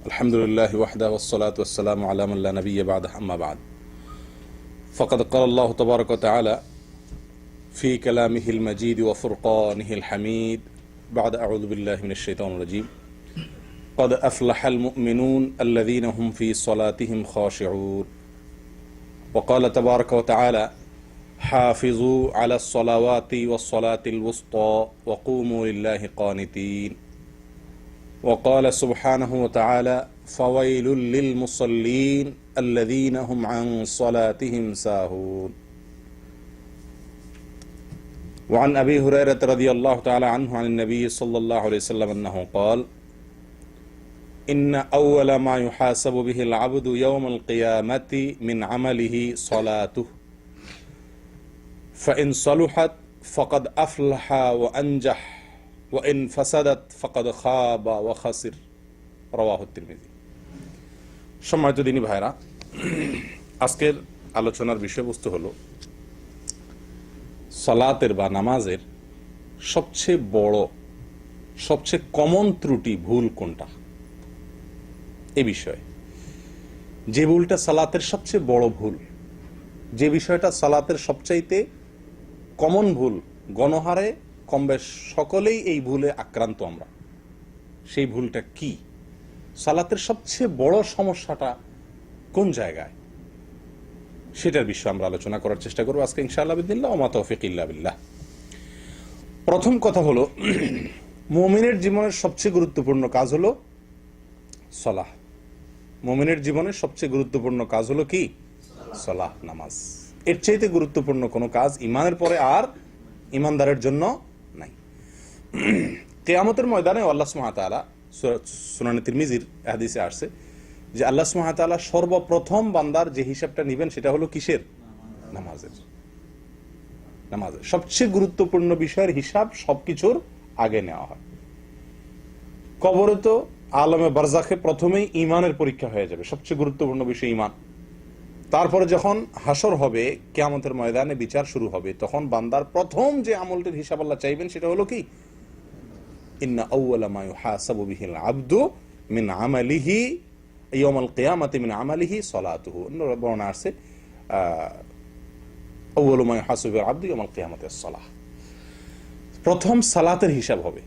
الحمد لله وحده والصلاة والسلام على من لا نبي بعده أما بعد فقد قال الله تبارك وتعالى في كلامه المجيد وفرقانه الحميد بعد أعوذ بالله من الشيطان الرجيم قد أفلح المؤمنون الذين هم في صلاتهم خاشعون وقال تبارك وتعالى حافظوا على الصلوات والصلاة الوسطى وقوموا لله قانتين وقال سبحانه وتعالى فويل للمصلين الذين هم عن صلاتهم ساهون وعن أبي هريرة رضي الله تعالى عنه عن النبي صلى الله عليه وسلم أنه قال إن أول ما يحاسب به العبد يوم القيامة من عمله صلاته فإن صلحت فقد أفلح وأنجح وإن فسدت فقد خاب وخسر رواه الترمذي। সম্মানিত দিনী ভাইরা, আজকের আলোচনার বিষয়বস্তু হলো সালাতের বা নামাজের সবচেয়ে বড়, সবচেয়ে কমন ত্রুটি ভুল কোনটা, এ বিষয়ে। যে ভুলটা সালাতের সবচেয়ে বড় ভুল, যে বিষয়টা সালাতের সবচাইতে কমন ভুল, গণহারে কমবেশ সকলেই এই ভুলে আক্রান্ত আমরা, সেই ভুলটা কি? সালাতের সবচেয়ে বড় সমস্যাটা কোন জায়গায়, সেটার বিষয়ে আমরা আলোচনা করার চেষ্টা করবো আজকে ইনশাআল্লাহ বিদিল্লাহ ওয়া মা তৌফিক ইল্লা বিল্লাহ। প্রথম কথা হলো, মুমিনের জীবনের সবচেয়ে গুরুত্বপূর্ণ কাজ হলো সালাহ। মুমিনের জীবনের সবচেয়ে গুরুত্বপূর্ণ কাজ হলো কি? সালাহ, নামাজ। এর চাইতে গুরুত্বপূর্ণ কোনো কাজ ইমানের পরে আর ইমানদারের জন্য নাই। কিয়ামতের ময়দানে আল্লাহ সুবহানাহু ওয়া তাআলা, সুনানে তিরমিজির হাদিসে আসছে যে আল্লাহ সুবহানাহু ওয়া তাআলা সর্বপ্রথম বান্দার যে হিসাবটা নেবেন সেটা হলো কিসের? নামাজের। নামাজের সবচেয়ে গুরুত্বপূর্ণ বিষয়ের হিসাব সবকিছুর আগে নেওয়া হয়। কবরে তো আলমে বারজাখে প্রথমেই ইমানের পরীক্ষা হয়ে যাবে, সবচেয়ে গুরুত্বপূর্ণ বিষয় ইমান। তারপরে যখন হাসর হবে, কিয়ামতের ময়দানে বিচার শুরু হবে, তখন বান্দার প্রথম যে আমলটির হিসাব আল্লাহ চাইবেন সেটা হলো কি? ইন্না আউওয়ালা মা ইউহাসাবু বিহিল আবদু মিন আমালিহি ইয়াউমাল কিয়ামাতি মিন আমালিহি সালাতুহু। বর্ণনা আছে আউওয়ালু মা ইউহাসাবু বিল আবদু ইয়াউমাল কিয়ামাতি আস-সালাহ। প্রথম সালাতের হিসাব হবে।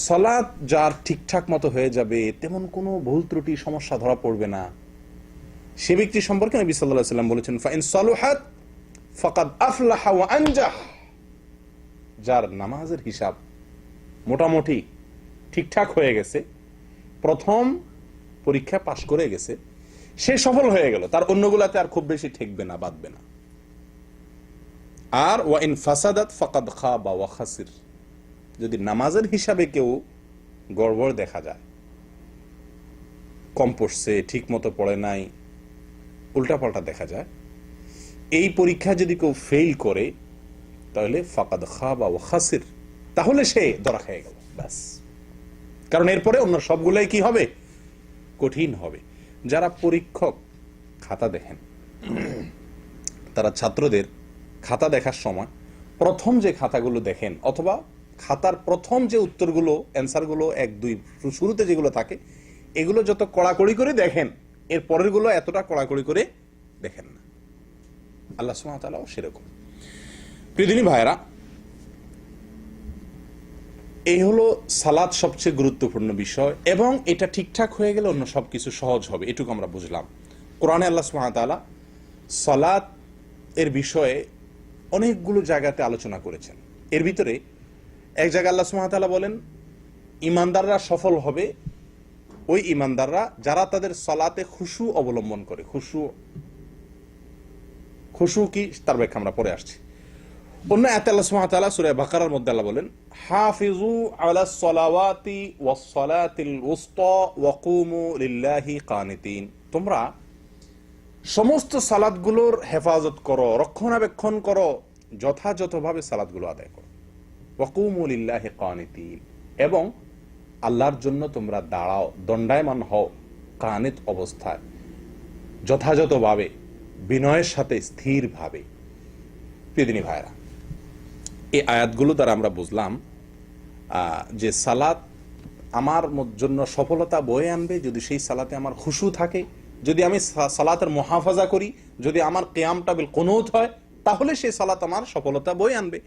সালাত যার ঠিকঠাক মতো হয়ে যাবে, তেমন কোনো ভুল ত্রুটি সমস্যা ধরা পড়বে না, সে ব্যক্তি সম্পর্কে নবী সাল্লাল্লাহু আলাইহি ওয়াসাল্লাম বলেছেন ফাইন সালুহাত ফাকাদ আফলাহা ওয়া আনজাহ। যার নামাজের হিসাব মোটামুটি ঠিকঠাক হয়ে গেছে, প্রথম পরীক্ষা পাশ করে গেছে, সে সফল হয়ে গেল, তার অন্যগুলাতে আর খুব বেশি ঠেকবে না, বাঁধবে না। আর ওয়া ইন ফাসাদাত ফাকাদ খাবা ওয়া খাসির। যদি নামাজের হিসাবে কেউ গড়বড় দেখা যায়, কম পড়ছে, ঠিক মতো পড়ে নাই, উল্টাপাল্টা দেখা যায়, এই পরীক্ষা যদি কেউ ফেল করে, তাহলে ফাকাদ খাবা ওয়া খাসির, তাহলে সে ধরা খেয়ে গেল, ব্যাস। কারণ এরপরে অন্য সবগুলাই কি হবে? কঠিন হবে। যারা পরীক্ষক খাতা দেখেন, তারা ছাত্রদের খাতা দেখার সময় প্রথম যে খাতাগুলো দেখেন, অথবা খাতার প্রথম যে উত্তরগুলো, অ্যান্সারগুলো 1, 2 শুরুতে যেগুলো থাকে, এগুলো যত কড়াকড়ি করে দেখেন, এর পরের গুলো এতটা কড়াকড়ি করে দেখেন না। আল্লাহ সুবহানাহু ওয়া তাআলাও সেরকম। প্রিয় দিনী ভাইরা, এই হলো সালাত সবচেয়ে গুরুত্বপূর্ণ বিষয়, এবং এটা ঠিকঠাক হয়ে গেলে অন্য সবকিছু সহজ হবে, এটুকু আমরা বুঝলাম। কোরআনে আল্লাহ সুবহানাহু ওয়া তাআলা সালাত এর বিষয়ে অনেকগুলো জায়গাতে আলোচনা করেছেন। এর ভিতরে এক জায়গায় আল্লাহ সুবহানাহু ওয়া তাআলা বলেন, ইমানদাররা সফল হবে ওই ইমানদাররা যারা তাদের সালাতে খুশু অবলম্বন করে। খুশু কি, তার ব্যাখ্যা আমরা পরে আসছি। অন্য আয়াতে আল্লাহ সুবহানাহু ওয়া তাআলা সূরা বাকারার মধ্যে আল্লাহ বলেন, হাফিজু আলাস সালাওয়াতি ওয়াস সালাতিল উসতা ওয়া কুমু লিল্লাহি কানিতিন। তোমরা সমস্ত সালাতগুলোর হেফাজত করো, রক্ষণাবেক্ষণ করো, যথাযথভাবে সালাতগুলো আদায় করো। ওয়া কুমু লিল্লাহি কানিতিন, এবং আল্লাহর জন্য তোমরা দাঁড়াও, দণ্ডায়মান হও, কানিত অবস্থায়, যথাযথভাবে, বিনয়ের সাথে, স্থিরভাবে। প্রিয় দিনী ভাইরা, এই আয়াতগুলো দ্বারা আমরা বুঝলাম যে সালাত আমার জন্য সফলতা বয়ে আনবে যদি সেই সালাতে আমার খুশু থাকে, যদি আমি সালাতের মুহাফাজা করি, যদি আমার কিয়ামটা বিল কুনুত হয়, তাহলে সেই সালাত আমার সফলতা বয়ে আনবে।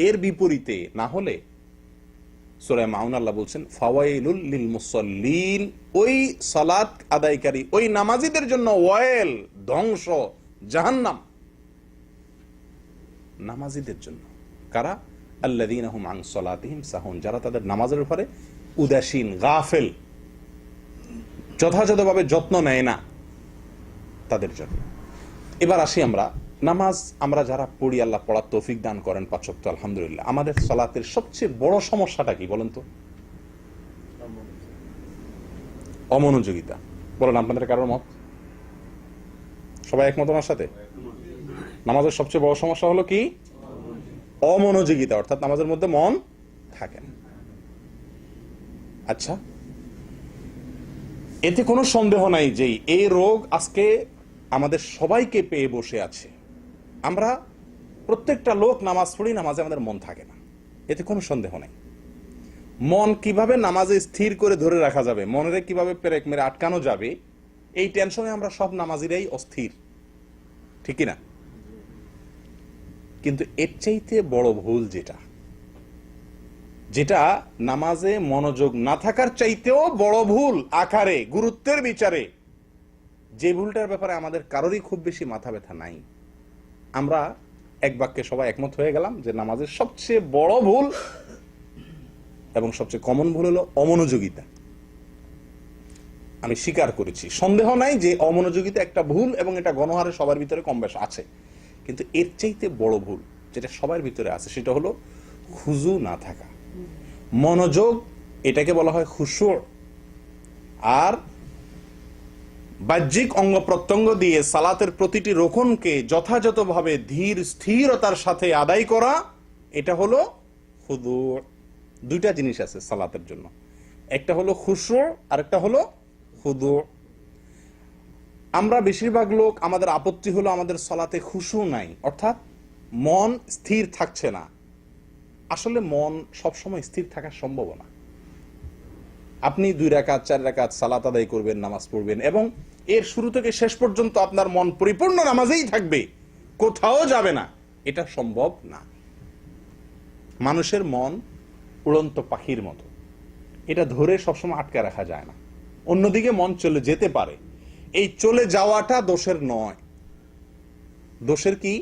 এর বিপরীতে না হলে সূরা মাউন আল্লাহ বলছেন ফাওয়াইলুল লিল মুসাল্লিন, ওই সালাত আদায়কারী ওই নামাজীদের জন্য ওয়াইল, ধ্বংস, জাহান্নাম নামাজীদের জন্য। কারা? আল্লাযীনা হুম আন সালাতিহিম সাহুন, যারা তাদের নামাজের উপরে উদাসীন, গাফেল, যথাযথভাবে যত্ন নেয় না, তাদের জন্য। এবার আসি আমরা নামাজ আমরা যারা পড়ি, আল্লাহ পড়ার তৌফিক দান করেন 5 ওয়াক্ত আলহামদুলিল্লাহ। আমাদের সালাতের সবচেয়ে বড় সমস্যাটা কি বলেন তো? অমনোযোগিতা। বলেন আপনাদের কারোর মত? সবাই একমত আমার সাথে? নামাজের সবচেয়ে বড় সমস্যা হলো কি? অমনোযোগিতা, অর্থাৎ নামাজের মধ্যে মন থাকে না। আচ্ছা, এতে কোনো সন্দেহ নাই যে এই রোগ আজকে আমাদের সবাইকে পেয়ে বসে আছে। আমরা প্রত্যেকটা লোক নামাজ পড়ি, নামাজে আমাদের মন থাকে না, এতে কোনো সন্দেহ নাই। মন কিভাবে নামাজে স্থির করে ধরে রাখা যাবে, মনের কিভাবে পেরেক মেরে আটকানো যাবে, এই টেনশনে আমরা সব নামাজিরাই অস্থির, ঠিক না? কিন্তু এর চাইতে বড় ভুল যেটা নামাজে মনোযোগ না থাকার চাইতেও বড় ভুল আকারে, গুরুত্বের বিচারে, যে ভুলটার ব্যাপারে আমাদের কারোরই খুব বেশি মাথা ব্যথা নাই, আমরা এক বাক্যে সবাই একমত হয়ে গেলাম যে নামাজের সবচেয়ে বড় ভুল এবং সবচেয়ে কমন ভুল হলো অমনোযোগিতা। আমি স্বীকার করেছি, সন্দেহ নাই যে অমনোযোগিতা একটা ভুল এবং এটা গণহারে সবার ভিতরে কম বেশ আছে। কিন্তু এর চাইতে বড় ভুল যেটা সবার ভিতরে আছে সেটা হলো খুজু না থাকা, মনোযোগ, এটাকে বলা হয় খুশু। আর বাহ্যিক অঙ্গ প্রত্যঙ্গ দিয়ে সালাতের প্রতিটি রোকনকে যথাযথভাবে ধীর স্থিরতার সাথে আদায় করা, এটা হলো খুদু। দুইটা জিনিস আছে সালাতের জন্য, একটা হলো খুশু আর একটা হলো খুদু। আমরা বেশিরভাগ লোক, আমাদের আপত্তি হলো আমাদের সালাতে খুশু নাই, অর্থাৎ মন স্থির থাকছে না। আসলে মন সবসময় স্থির থাকা সম্ভব না। আপনি 2 রাকাত 4 রাকাত সালাত আদায় করবেন, নামাজ পড়বেন এবং এর শুরু থেকে শেষ পর্যন্ত আপনার মন পরিপূর্ণ নামাজেই থাকবে, কোথাও যাবে না, এটা সম্ভব না। মানুষের মন উড়ন্ত পাখির মতো, এটা ধরে সবসময় আটকে রাখা যায় না, অন্যদিকে মন চলে যেতে পারে। এই চলে যাওয়াটা দোষের নয়। দোষের কি?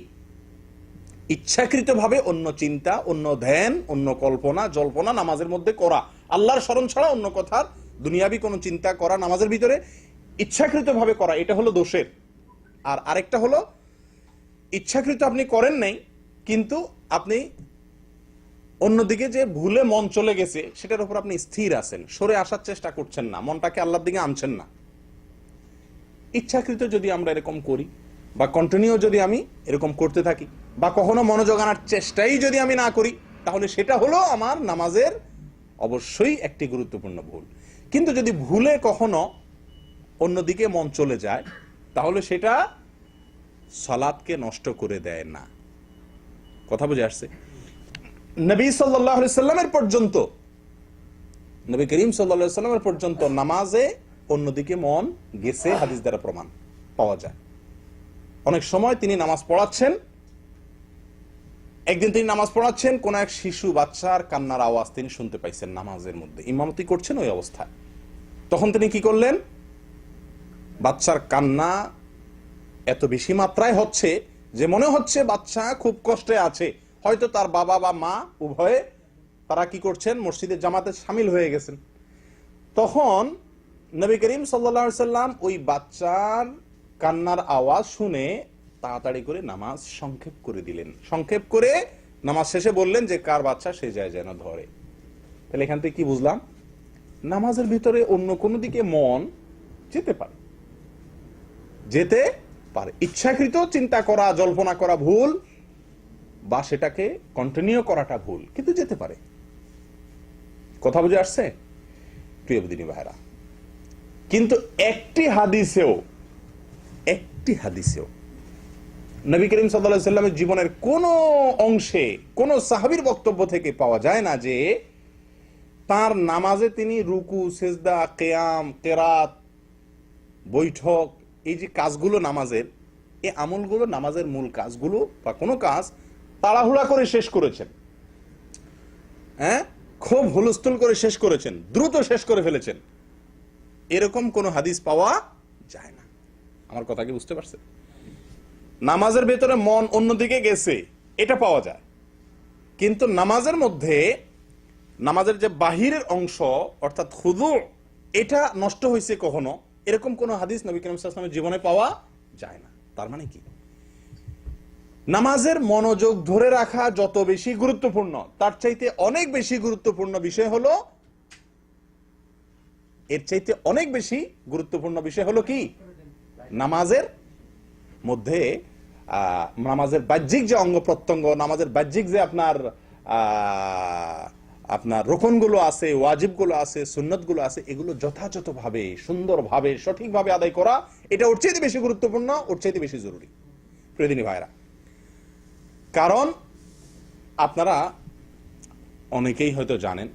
ইচ্ছাকৃতভাবে অন্য চিন্তা, অন্য ধ্যান, অন্য কল্পনা জল্পনা নামাজের মধ্যে করা, আল্লাহর স্মরণ ছাড়া অন্য কথার দুনিয়াবি কোনো চিন্তা করা নামাজের ভিতরে ইচ্ছাকৃতভাবে করা, এটা হলো দোষের। আর আরেকটা হলো ইচ্ছাকৃত আপনি করেন নাই, কিন্তু আপনি অন্যদিকে যে ভুলে মন চলে গেছে সেটার উপর আপনি স্থির আছেন, সরে আসার চেষ্টা করছেন না, মনটাকে আল্লাহর দিকে আনছেন না। ইচ্ছাকৃত যদি আমরা এরকম করি বা কন্টিনিউ যদি আমি এরকম করতে থাকি বা কখনো মনোযোগ আনার চেষ্টাই যদি আমি না করি, তাহলে সেটা হলো আমার নামাজের অবশ্যই একটি গুরুত্বপূর্ণ ভুল। কিন্তু যদি ভুলে কখনো অন্যদিকে মন চলে যায়, তাহলে সেটা সালাতকে নষ্ট করে দেয় না। কথা বুঝে আসছে? নবী সাল্লাল্লাহু আলাইহি সাল্লামের পর্যন্ত, নবী করিম সাল্লাল্লাহু আলাইহি সাল্লামের পর্যন্ত নামাজে অন্যদিকে মন গেছে, হাদিস দ্বারা প্রমাণ পাওয়া যায়। অনেক সময় তিনি নামাজ পড়াচ্ছেন, একদিন তিনি নামাজ পড়াচ্ছেন, কোন এক শিশু বাচ্চার কান্নার আওয়াজ তিনি শুনতে পাইছেন নামাজের মধ্যে, ইমামতি করছেন ওই অবস্থায়। তখন তিনি কি করলেন? বাচ্চার কান্না এত বেশি মাত্রায় হচ্ছে যে মনে হচ্ছে বাচ্চা খুব কষ্টে আছে, হয়তো তার বাবা বা মা উভয়ে তারা কি করছেন, মসজিদের জামাতে শামিল হয়ে গেছেন। তখন নবী করিম সাল্লাল্লাহু আলাইহি সাল্লাম ওই বাচ্চার কান্নার আওয়াজ শুনে তাড়াতাড়ি করে নামাজ সংক্ষেপ করে দিলেন। সংক্ষেপ করে নামাজ শেষে বললেন যে কার বাচ্চা সে যায় যেন ধরে। তাহলে এখান থেকে কি বুঝলাম? নামাজের ভিতরে অন্য কোনো দিকে মন যেতে পারে, যেতে পারে। ইচ্ছাকৃত চিন্তা করা, জল্পনা করা ভুল, বা সেটাকে কন্টিনিউ করাটা ভুল, কিন্তু যেতে পারে। কথা বুঝে আসছে প্রিয় দিনী ভাইরা? কিন্তু একটি হাদিসেও নবী করিম সাল্লাল্লাহু আলাইহি সাল্লামের জীবনের কোন অংশে কোন সাহাবীর বক্তব্য থেকে পাওয়া যায় না যে তার নামাজে তিনি রুকু, সেজদা, কেয়াম, কেরাত, বৈঠক, এই যে কাজগুলো নামাজের, এই আমলগুলো, নামাজের মূল কাজগুলো বা কোনো কাজ তাড়াহুড়া করে শেষ করেছেন, হ্যাঁ, খুব হুলস্থুল করে শেষ করেছেন, দ্রুত শেষ করে ফেলেছেন, এরকম কোনো হাদিস পাওয়া যায় না। আমার কথা কি বুঝতে পারছেন? নামাজের ভেতরে মন অন্যদিকে গেছে এটা পাওয়া যায়, কিন্তু নামাজের মধ্যে নামাজের যে বাহিরের অংশ অর্থাৎ খুদু, এটা নষ্ট হয়েছে কখনো, এরকম কোন হাদিস নবী করিম সাল্লাল্লাহু আলাইহি ওয়াসাল্লামের জীবনে পাওয়া যায় না। তার মানে কি? নামাজের মনোযোগ ধরে রাখা যত বেশি গুরুত্বপূর্ণ, তার চাইতে অনেক বেশি গুরুত্বপূর্ণ বিষয় হলো, এর চাইতে অনেক বেশি গুরুত্বপূর্ণ বিষয় হলো কি? নামাজের মধ্যে নামাজের বাহ্যিক যে অঙ্গ প্রত্যঙ্গ, নামাজের বাহ্যিক যে আপনার রোকনগুলো আছে, ওয়াজিবগুলো আছে, সুন্নতগুলো আছে, এগুলো যথাযথভাবে, সুন্দরভাবে, সঠিকভাবে আদায় করা, এটা ওর চাইতে বেশি গুরুত্বপূর্ণ, ওর চাইতে বেশি জরুরি। প্রিয়দিনী ভাইরা, কারণ আপনারা অনেকেই হয়তো জানেন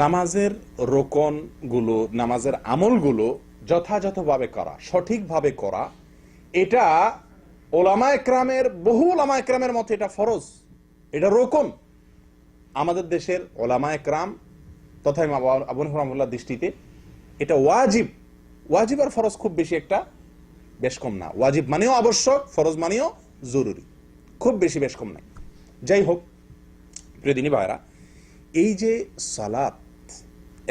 নামাজের রোকনগুলো, নামাজের আমলগুলো যথাযথভাবে করা, সঠিকভাবে করা, এটা ওলামা একরামের, বহু ওলামা একরামের মতে এটা ফরজ, এটা রোকন। আমাদের দেশের ওলামা একরাম তথা ইমাম আবু হানিফা রাহিমাহুল্লাহর দৃষ্টিতে এটা ওয়াজিব। ওয়াজিব আর ফরজ খুব বেশি একটা বেশ কম না, ওয়াজিব মানেও আবশ্যক, ফরজ মানেও জরুরি, খুব বেশি বেশ কম নাই। যাই হোক প্রিয়দিনী ভাইরা, এই যে সালাত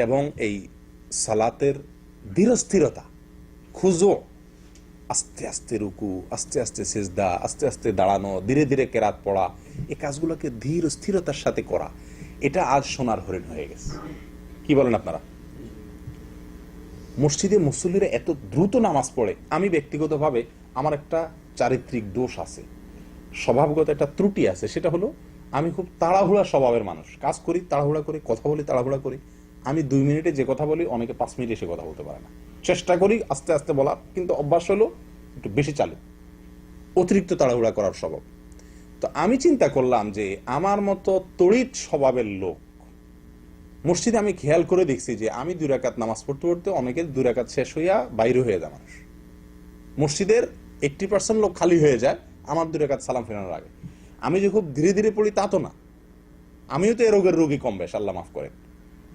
এবং এই সালাতের ধীরস্থিরতা, খুজু, আস্তে আস্তে রুকু, আস্তে আস্তে সিজদা, আস্তে আস্তে দাঁড়ানো, ধীরে ধীরে কেরাত পড়া, এই কাজগুলোকে ধীর স্থিরতার সাথে করা, এটা আজ সোনার হরিণ হয়ে গেছে। কি বলেন আপনারা? মসজিদে মুসল্লিরা এত দ্রুত নামাজ পড়ে। আমি ব্যক্তিগতভাবে আমার একটা চারিত্রিক দোষ আছে, স্বভাবগত একটা ত্রুটি আছে, সেটা হলো আমি খুব তাড়াহুড়া স্বভাবের মানুষ। কাজ করি তাড়াহুড়া করি, কথা বলি তাড়াহুড়া করি। আমি 2 মিনিটে যে কথা বলি অনেকে 5 মিনিটে সে কথা বলতে পারে না। চেষ্টা করি আস্তে আস্তে বলার, কিন্তু অভ্যাস হলো একটু বেশি চালু, অতিরিক্ত তাড়াহুড়া করার স্বভাব। তো আমি চিন্তা করলাম যে আমার মতো তড়িৎ স্বভাবের লোক মসজিদে আমি খেয়াল করে দেখছি যে আমি 2 রাকাত নামাজ পড়তে পড়তে অনেকের 2 রাকাত শেষ হইয়া বাইরে হয়ে যায় মানুষ। মসজিদের 80% লোক খালি হয়ে যায় আমার 2 রাকাত সালাম ফেরানোর আগে। আমি যে খুব ধীরে ধীরে পড়ি তা তো না, আমিও তো এ রোগের রোগী কম বেশ, আল্লাহ মাফ করেন,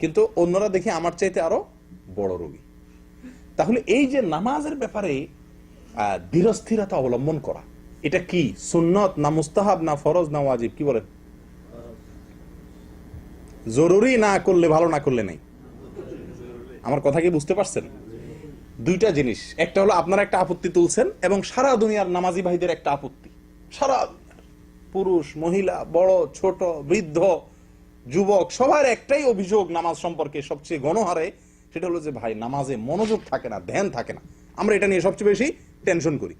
কিন্তু অন্যরা দেখি আমার চাইতে আরো বড় রোগী। তাহলে এই যে নামাজের ব্যাপারে ধীরস্থিরতা অবলম্বন করা, এটা কি সুন্নত না মুস্তাহাব না ফরজ না ওয়াজিব? কি বলেন? জরুরি না করলে ভালো, না করলে নেই। আমার কথা কি বুঝতে পারছেন? দুইটা জিনিস, একটা হলো আপনারা একটা আপত্তি তুলছেন এবং সারা দুনিয়ার নামাজি ভাইদের একটা আপত্তি, সারা পুরুষ মহিলা, বড় ছোট, বৃদ্ধ যুবক, সবার একটাই অভিযোগ নামাজ সম্পর্কে সবচেয়ে গণহারে, সেটা হলো যে ভাই নামাজে মনোযোগ থাকে না, ধ্যান থাকে না। আমরা এটা নিয়ে সবচেয়ে বেশি টেনশন করি।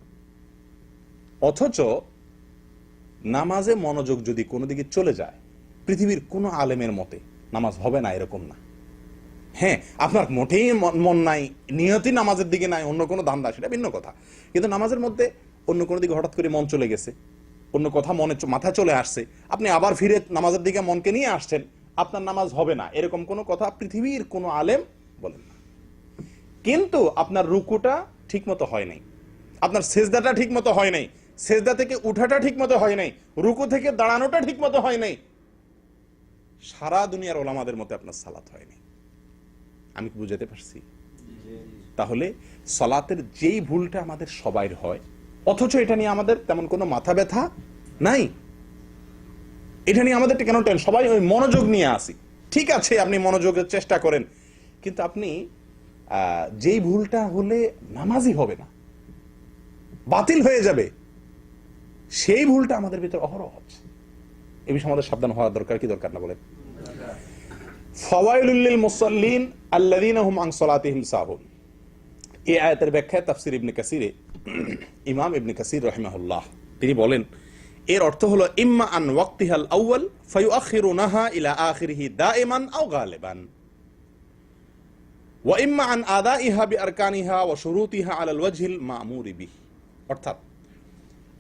অথচ নামাজে মনোযোগ যদি কোনো দিকে চলে যায়, পৃথিবীর কোনো আলেমের মতে নামাজ হবে না এরকম না। হ্যাঁ, আপনার মোটেই মন নাই, নিয়তি নামাজের দিকে নাই, অন্য কোনো ধান্দা, সেটা ভিন্ন কথা। কিন্তু নামাজের মধ্যে অন্য কোনো দিকে হঠাৎ করে মন চলে গেছে, অন্য কথা মাথায় চলে আসছে, আপনি আবার ফিরে নামাজের দিকে মনকে নিয়ে আসছেন, আপনার নামাজ হবে না, এরকম কোনো কথা পৃথিবীর কোনো আলেম বলেন না। কিন্তু আপনার রুকুটা ঠিক মতো হয় নাই, আপনার সেজদাটা ঠিক মতো হয় নাই, সেজদা থেকে উঠাটা ঠিক মতো হয় নাই, রুকু থেকে দাঁড়ানোটা ঠিক মতো হয় নাই, সারা দুনিয়ার ওলামাদের মতে আপনার সালাত হয়নি। আমি কি বুঝাতে পারছি? তাহলে সালাতের যেই ভুলটা আমাদের সবাই হয়, অথচ এটা নিয়ে আমাদের তেমন কোনো মাথা ব্যথা নাই, এটা নিয়ে আমাদের কেন টেনশন? সবাই ওই মনোযোগ নিয়ে আসি, ঠিক আছে আপনি মনোযোগের চেষ্টা করেন, কিন্তু আপনি যেই ভুলটা হলে নামাজই হবে না, বাতিল হয়ে যাবে, সেই ভুলটা আমাদের ভিতরে অহরহ হচ্ছে। এ বিষয়ে আমাদের সাবধান হওয়া দরকার। কি দরকার না বলেন? ফাওয়াইলুল লিল মুসাল্লিন আল্লাযীনা হুম আন সালাতিহিম সাহুন, এই আয়াতের ব্যাখ্যায় তাফসীর ইবনে কাসিরে ইমাম ইবনে কাসির রাহিমাহুল্লাহ তিনি বলেন, এর অর্থ হলো ইম্মা আন ওয়াক্তিহাল আউয়াল ফায়ুআখিরুনাহা ইলা আখিরিহি দাইমান আও গালিবান ওয়া ইম্মা আন আদাইহা বিআরকানিহা ওয়া শুরুতিহা আলাল ওয়াজহিল মা'মুরি বিহি। অর্থাৎ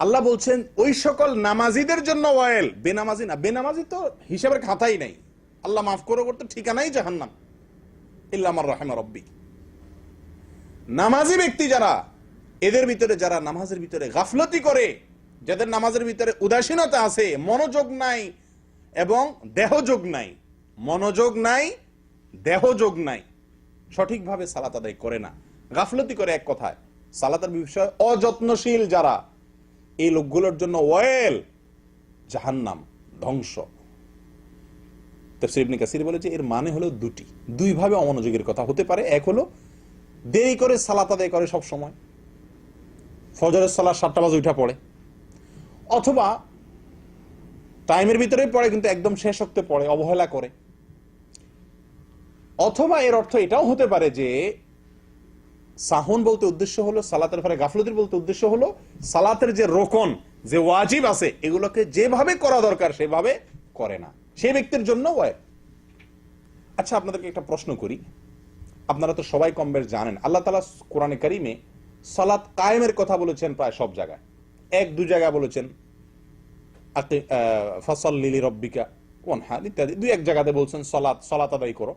আল্লাহ বলছেন ওই সকল নামাজীদের জন্য ওয়াইল, বেনামাজি না। বেনামাজি তো হিসাবের খাতাই নাই, আল্লাহ মাফ করে করতে ঠিকানাই জাহান্নাম, ইল্লা মান রাহিমা রাব্বি। নামাজি ব্যক্তি যারা, এদের ভিতরে যারা নামাজের ভিতরে গাফলতি করে, যাদের নামাজের ভিতরে উদাসীনতা আছে, মনোযোগ নাই এবং দেহযোগ নাই, মনোযোগ নাই দেহযোগ নাই, সঠিকভাবে সালাত আদায় করে না, গাফলতি করে, এক কথায় সালাতের বিষয়ে অযত্নশীল যারা, এই লোকগুলোর জন্য ওয়েল, জাহান্নাম, ধ্বংস। তাফসীর ইবনে কাসির বলেছে এর মানে হলো দুই ভাবে অমনোযোগের কথা হতে পারে। এক হলো দেরি করে সালাত আদায় করে সব সময়, ফজরের সালাত 7টা বাজে উঠা পড়ে, অথবা টাইমের ভিতরেই পড়ে কিন্তু একদম শেষ ওয়াক্তে পড়ে, অবহেলা করে। অথবা এর অর্থ এটাও হতে পারে যে সাহুন বলতে উদ্দেশ্য হলো সালাতের পরে গাফলতির বলতে উদ্দেশ্য হলো সালাতের যে রোকন, যে ওয়াজিব আছে, এগুলোকে যেভাবে করা দরকার সেভাবে করে না, সেই ব্যক্তির জন্য ওয়াজিব। আচ্ছা, আপনাদেরকে একটা প্রশ্ন করি। আপনারা তো সবাই কম বেশ জানেন আল্লাহ তাআলা কোরআনে কারিমে সালাত কায়েমের কথা বলেছেন প্রায় সব জায়গায়। এক দু জায়গায় বলেছেন ফাসাল্লি লিরাব্বিকা ওয়ানহার ইত্যাদি, দুই এক জায়গাতে বলছেন সালাত আদায় করো।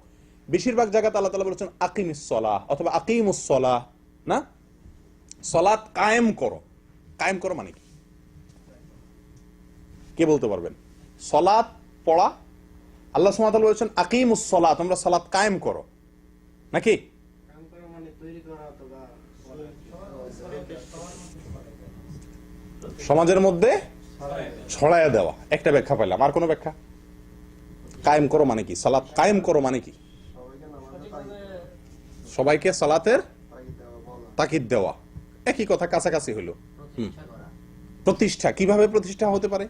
বেশিরভাগ জায়গাতে আল্লাহ তাআলা বলেছেন আকিমিস সালাহ অথবা আকিমুস সালাহ, না, সালাত কায়েম করো। কায়েম করো মানে কি? কে বলতে পারবেন? সালাত পড়া, আল্লাহ সুবহানাহু ওয়া তাআলা বলেছেন আকিমুস সালাহ, তোমরা সালাত কায়েম করো, নাকি? সমাজের মধ্যে ছড়ায়া দেওয়া, একটা ব্যাখ্যা পাইলাম। আর কোন ব্যাখ্যা? কায়েম করো মানে কি? সালাত কায়েম করো মানে কি? সবাইকে সালাতের তাকিদ দেওয়া, একই কথা, কাছাকাছি হইল। প্রতিষ্ঠা, কিভাবে প্রতিষ্ঠা হতে পারে?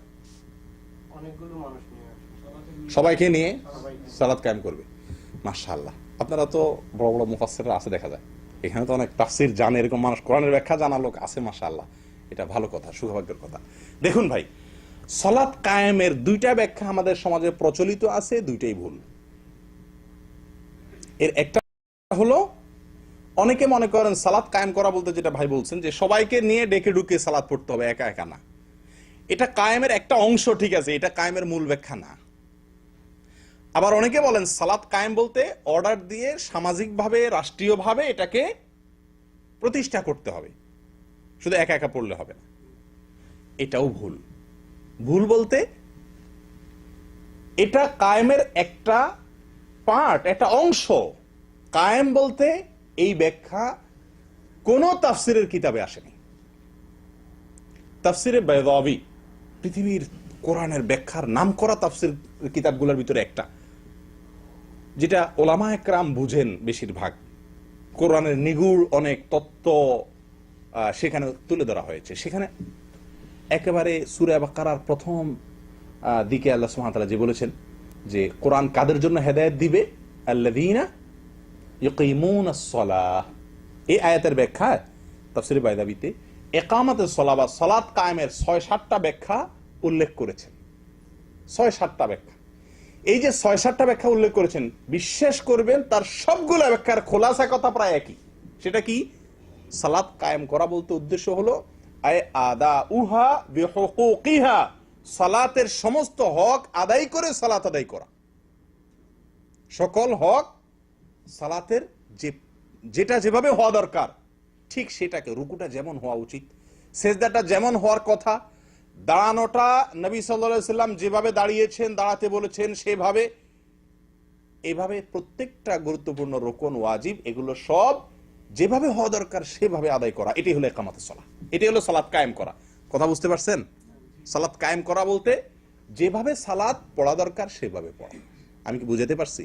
সবাইকে নিয়ে সালাত কায়েম করবে। মাশাআল্লাহ, আপনারা তো বড় বড় মুফাসসিররা আছে দেখা যায়, এখানে তো অনেক তাফসীর জানে, এরকম মানুষ, কোরআনের ব্যাখ্যা জানা লোক আছে, মাশাআল্লাহ, এটা ভালো কথা, সুভাগ্যের কথা। দেখুন ভাই, সালাত কায়েমের দুইটা ব্যাখ্যা আমাদের সমাজে প্রচলিত আছে, দুইটাই ভুল। এর একটা হলো, অনেকে মনে করেন সালাত কায়েম করা বলতে যেটা ভাই বলছেন যে সবাইকে নিয়ে ডেকে ডুকে সালাত পড়তে হবে, একা একা না। এটা কায়েমের একটা অংশ, ঠিক আছে, এটা কায়েমের মূল ব্যাখ্যা না। আবার অনেকে বলেন সালাত কায়েম বলতে অর্ডার দিয়ে সামাজিকভাবে, রাষ্ট্রীয়ভাবে এটাকে প্রতিষ্ঠা করতে হবে, শুধু একা একা পড়লে হবে না। এটাও ভুল। ভুল বলতে এটা কায়েমের একটা পার্ট, একটা অংশ। কায়েম বলতে এই ব্যাখ্যা কোন তাফসিরের কিতাবে আসেনি। তাফসিরে বাইদাবী পৃথিবীর কোরআনের ব্যাখ্যার নামকরা তাফসির কিতাবগুলোর ভিতরে একটা, যেটা ওলামা একরাম বুঝেন বেশিরভাগ, কোরআনের নিগুড় অনেক তত্ত্ব সেখানে তুলে ধরা হয়েছে। সেখানে একেবারে সূরা বাকারার প্রথম দিকে আল্লাহ সুবহানাহু ওয়া তাআলা যে বলেছেন যে কোরআন কাদের জন্য হেদায়েত দিবে, আল্লাযীনা ইয়ুকিমুনাস সালাহ, এই আয়াতের ব্যাখ্যা তাফসীরে বাইদাবীতে ইকামাতুস সালাহ বা সালাত কায়েমের ৬-৭টা ব্যাখ্যা উল্লেখ করেছেন। ৬-৭টা ব্যাখ্যা। এই যে ৬-৭টা ব্যাখ্যা উল্লেখ করেছেন, বিশ্বাস করবেন তার সবগুলো ব্যাখ্যার খোলাসা কথা প্রায় একই। সেটা কি? সালাত কায়েম করা বলতে উদ্দেশ্য হলো আদাউহা বিহুকুকিহা, সালাতের সমস্ত হক আদায় করে সালাত আদায় করা। সকল হক সালাতের যেটা যেভাবে হওয়া দরকার ঠিক সেটাকে, রুকুটা যেমন হওয়া উচিত, সেজদাটা যেমন হওয়ার কথা, দাঁড়ানোটা নবী সাল্লাল্লাহু আলাইহি সাল্লাম যেভাবে দাঁড়িয়েছেন, দাঁড়াতে বলেছেন সেভাবে, এভাবে প্রত্যেকটা গুরুত্বপূর্ণ রুকন, ওয়াজিব, এগুলো সব যেভাবে হওয়া দরকার সেভাবে আদায় করা, এটাই হলো ইকামাতুস সালাহ, এটাই হলো সালাত কায়েম করা। কথা বুঝতে পারছেন? সালাত কায়েম করা বলতে যেভাবে সালাত পড়া দরকার সেভাবে পড়া। আমি কি বুঝাতে পারছি?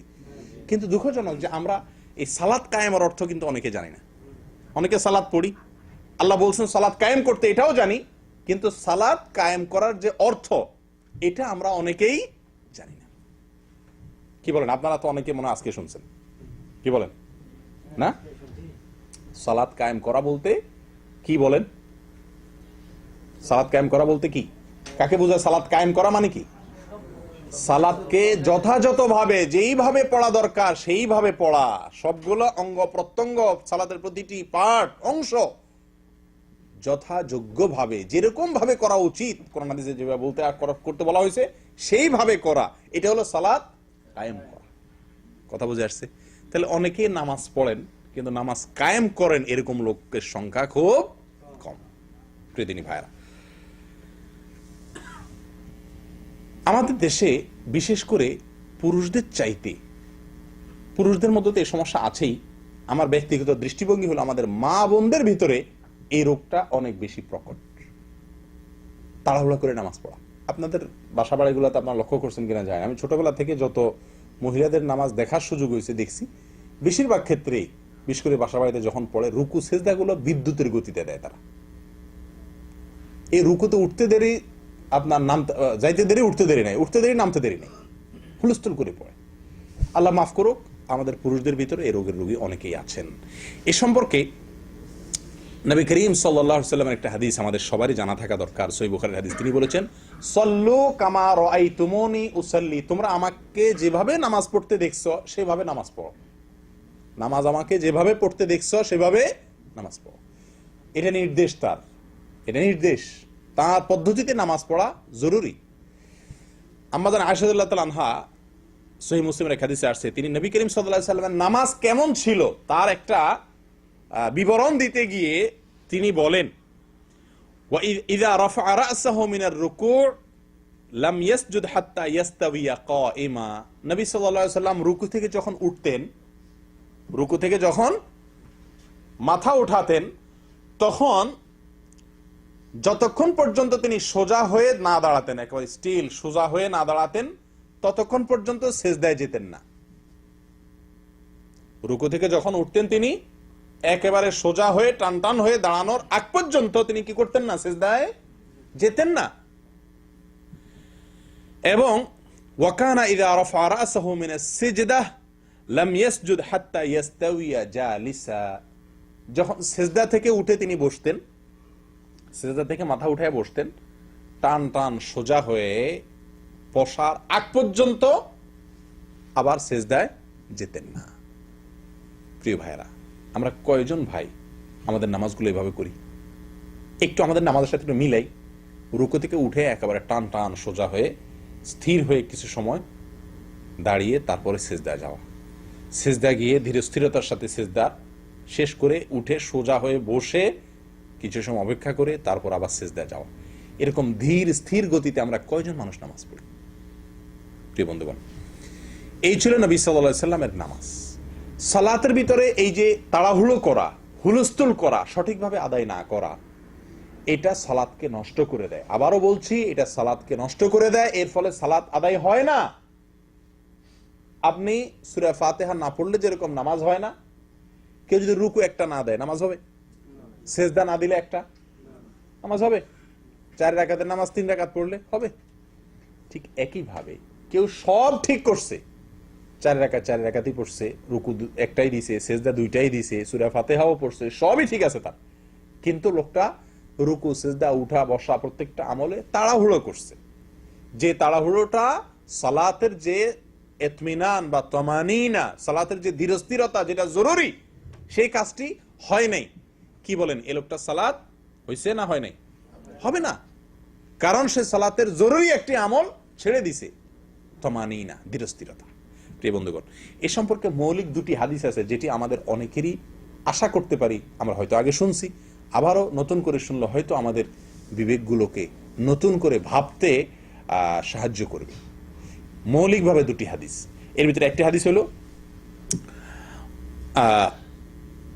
কিন্তু দুঃখজনক যে আমরা এই সালাত কায়েমের অর্থ কিন্তু অনেকে জানি না। অনেকে সালাত পড়ি, আল্লাহ বলছেন সালাত কায়েম করতে, এটাও জানি, কিন্তু সালাত কায়েম করার যে অর্থ এটা আমরা অনেকেই জানি না। কি বলেন? আপনারা তো অনেকে মনে আজকে শুনছেন, কি বলেন না? সালাত কায়েম করা বলতে কি বলেন? সালাত কায়েম করা বলতে কি, কাকে বোঝায়? সালাত কায়েম করা মানে কি? সালাতকে যথাযথভাবে যেইভাবে পড়া দরকার সেইভাবে পড়া, সবগুলো অঙ্গ প্রত্যঙ্গ, সালাতের প্রতিটি পার্ট, অংশ যথাযোগ্যভাবে যেরকম ভাবে করা উচিত, কোরআন হাদিসে যেভাবে বলতে করতে বলা হয়েছে সেইভাবে করা, এটা হলো সালাত কায়েম করা। কথা বুঝে আসছে? তাহলে অনেকেই নামাজ পড়েন কিন্তু নামাজ কায়েম করেন এরকম লোকের সংখ্যা খুব কম। প্রিয়দিনী ভাইরা, আমাদের দেশে বিশেষ করে পুরুষদের চাইতে, পুরুষদের মধ্যে তো এই সমস্যা আছেই, আমার ব্যক্তিগত দৃষ্টিভঙ্গি হলো আমাদের মা বোনদের ভিতরে এই রোগটা অনেক বেশি প্রকট। তাড়াহুড়া করে নামাজ পড়া। আপনাদের বাসা বাড়িগুলোতে আপনারা লক্ষ্য করছেন কিনা যায়, আমি ছোটবেলা থেকে যত মহিলাদের নামাজ দেখার সুযোগ হয়েছে দেখছি, বেশিরভাগ ক্ষেত্রেই বিশেষ করে বাসা বাড়িতে যখন পড়ে রুকু সেজদাগুলো বিদ্যুতের গতিতে দেয় তারা। এই রুকুতে উঠতে দেরি, আপনার নামতে যাইতে দেরি, উঠতে দেরি নাই, উঠতে দেরি নামতে দেরি নেই, হুলস্থুল করে পড়ে। আল্লাহ মাফ করুক, আমাদের পুরুষদের ভিতরে এই রোগের রোগী অনেকেই আছেন। এ সম্পর্কে নবী করিম সাল্লাল্লাহু আলাইহি ওয়াসাল্লামের একটা হাদিস আমাদের সবারই জানা থাকা দরকার, সহিহ বুখারীর হাদিস। তিনি বলেছেন, সল্লু কামা রাআইতুমুনি উসাল্লি, তোমরা আমাকে যেভাবে নামাজ পড়তে দেখছো সেভাবে নামাজ পড়ো। নামাজ আমাকে যেভাবে পড়তে দেখছো সেভাবে নামাজ পড়ো। এটা নির্দেশ তার, এটা নির্দেশ, তার পদ্ধতিতে নামাজ পড়া জরুরি। আম্মা জান আয়েশা রাদিয়াল্লাহু তাআলা আনহা, সহিহ মুসলিমের এক হাদিসে আসছে, তিনি নবী করিম সাল্লাল্লাহু আলাইহি ওয়াসাল্লামের নামাজ কেমন ছিল তার একটা বিবরণ দিতে গিয়ে তিনি বলেন, ওয়া ইযা রাফা রা'সাহু মিনার রুকু' লাম ইয়াসজুদ হাত্তা ইয়াস্তাবিয়া কাইমা। নবী সাল্লাল্লাহু আলাইহি ওয়াসাল্লাম রুকু থেকে যখন উঠতেন, রুকু থেকে যখন মাথা উঠাতেন, তখন যতক্ষণ পর্যন্ত তিনি সোজা হয়ে না দাঁড়াতেন, একেবারে স্টিল সোজা হয়ে না দাঁড়াতেন, ততক্ষণ পর্যন্ত সিজদায় যেতেন না। রুকু থেকে যখন উঠতেন তিনি একেবারে সোজা হয়ে টান টান হয়ে দাঁড়ানোর আগ পর্যন্ত তিনি কি করতেন না? সিজদায় যেতেন না। এবং ওয়াকানা ইযা রাফা রা'সাহু মিনাস সিজদাহ লাম ইয়াসজুদ হাত্তা ইয়াস্তাবিয়া জালিসা। যখন সিজদা থেকে উঠে তিনি বসতেন, সিজদা থেকে মাথা উঠায় বসতেন, টান টান সোজা হয়ে বসার আগ পর্যন্ত আবার সিজদায় যেতেন না। প্রিয় ভাইরা, আমরা কয়জন ভাই আমাদের নামাজগুলো এভাবে করি? একটু আমাদের নামাজের সাথে একটু মিলাই। রুকু থেকে উঠে একেবারে টান টান সোজা হয়ে স্থির হয়ে কিছু সময় দাঁড়িয়ে তারপরে সিজদায় যাওয়া, সিজদায় গিয়ে ধীরে স্থিরতার সাথে সিজদা শেষ করে উঠে সোজা হয়ে বসে কিছু সময় অপেক্ষা করে তারপর আবার সিজদায় যাওয়া। এরকম ধীর স্থির গতিতে আমরা কয়জন মানুষ নামাজ পড়ি? প্রিয় বন্ধুগণ, এই ছিল নবী সাল্লাল্লাহু আলাইহি ওয়াসাল্লামের নামাজ। সালাতের ভিতরে এই যে তাড়াহুড়ো করা, হুলস্থুল করা, সঠিকভাবে আদায় না করা, এটা সালাতকে নষ্ট করে দেয়। আবারও বলছি, এটা সালাতকে নষ্ট করে দেয়, এর ফলে সালাত আদায় হয় না। আপনি সূরা ফাতিহা না পড়লে যেরকম নামাজ হয় না, কেউ যদি রুকু একটা না দেয় নামাজ হবে? সেজদা না দিলে একটা নামাজ হবে? 4 রাকাতের নামাজ 3 রাকাত পড়লে হবে? ঠিক একইভাবে কেউ সব ঠিক করছে, 4 রাকাতই পড়ছে, রুকু একটাই দিছে, সেজদা 2টাই দিছে, সূরা ফাতিহাও পড়ছে, সবই ঠিক আছে তার, কিন্তু লোকটা রুকু সেজদা উঠা বসা প্রত্যেকটা আমলে তাড়াহুড়ো করছে। যে তাড়াহুড়োটা সালাতের যে ইতমিনান বা তামানিনা, সালাতের যে ধীরস্থিরতা যেটা জরুরি, সেই কাজটি হয় নাই। কি বলেন, এই লোকটা সালাত হইছে না হয় নাই? হবে না, কারণ সে সালাতের জরুরি একটি আমল ছেড়ে দিছে, তামানিনা, ধীরস্থিরতা। প্রিয় বন্ধুগণ, এ সম্পর্কে মৌলিক 2টি হাদিস আছে যেটি আমাদের অনেকেরই আশা করতে পারি আমরা হয়তো আগে শুনছি, আবারও নতুন করে শুনলে হয়তো আমাদের বিবেকগুলোকে নতুন করে ভাবতে সাহায্য করবে। মৌলিকভাবে 2টি হাদিস, এর ভিতরে একটি হাদিস হলো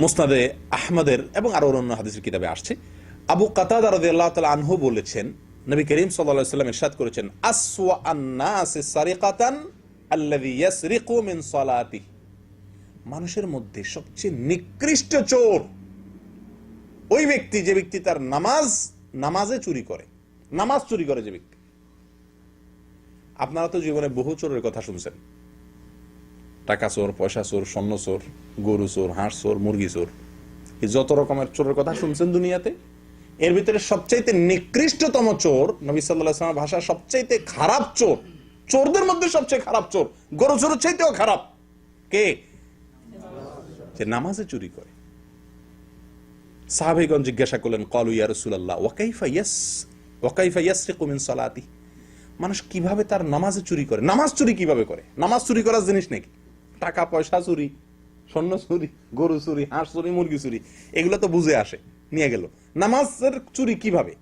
মুসনাদে আহমদের এবং আরো অন্য হাদিসের কিতাবে আসছে। আবু কাতাদা রাদিয়াল্লাহু তাআলা আনহু বলেছেন, নবী করিম সাল্লাল্লাহু আলাইহি ওয়াসাল্লাম ইরশাদ করেছেন, আসওয়া আন-নাসি সারিকাতান আল্লাযী ইয়াসরিকু মিন সালাতিহি। মানুষের মধ্যে সবচেয়ে নিকৃষ্ট চোর ওই ব্যক্তি যে ব্যক্তি তার নামাজে চুরি করে, নামাজ চুরি করে যে ব্যক্তি। আপনারা তো জীবনে বহু চোরের কথা শুনছেন, টাকা চোর, পয়সা চোর, স্বর্ণ চোর, গরু চোর, হাঁস চোর, মুরগি চোর, এই যত রকমের চোরের কথা শুনছেন দুনিয়াতে, এর ভিতরে সবচাইতে নিকৃষ্টতম চোর, নবী সাল্লাল্লাহু আলাইহি ওয়াসাল্লামের ভাষা সবচাইতে খারাপ চোর, চোরদের মধ্যে সবচেয়ে খারাপ চোর, গরু চোরের চাইতেও খারাপ কে? যে নামাজে চুরি করে। সাহাবীগণ জিজ্ঞাসা করলেন, ক্বালু ইয়া রাসূলুল্লাহ ওয়া কাইফা ইয়াসরিকু মিন সালাতিহি, মানুষ কিভাবে তার নামাজে চুরি করে, নামাজ চুরি কিভাবে করে, নামাজ চুরি করার জিনিস নাকি? টাকা পয়সা চুরি, স্বর্ণ চুরি, গরু চুরি, হাঁস চুরি, মুরগি চুরি, এগুলো তো বুঝে আসে, নিয়ে গেল। নামাজের চুরি কিভাবে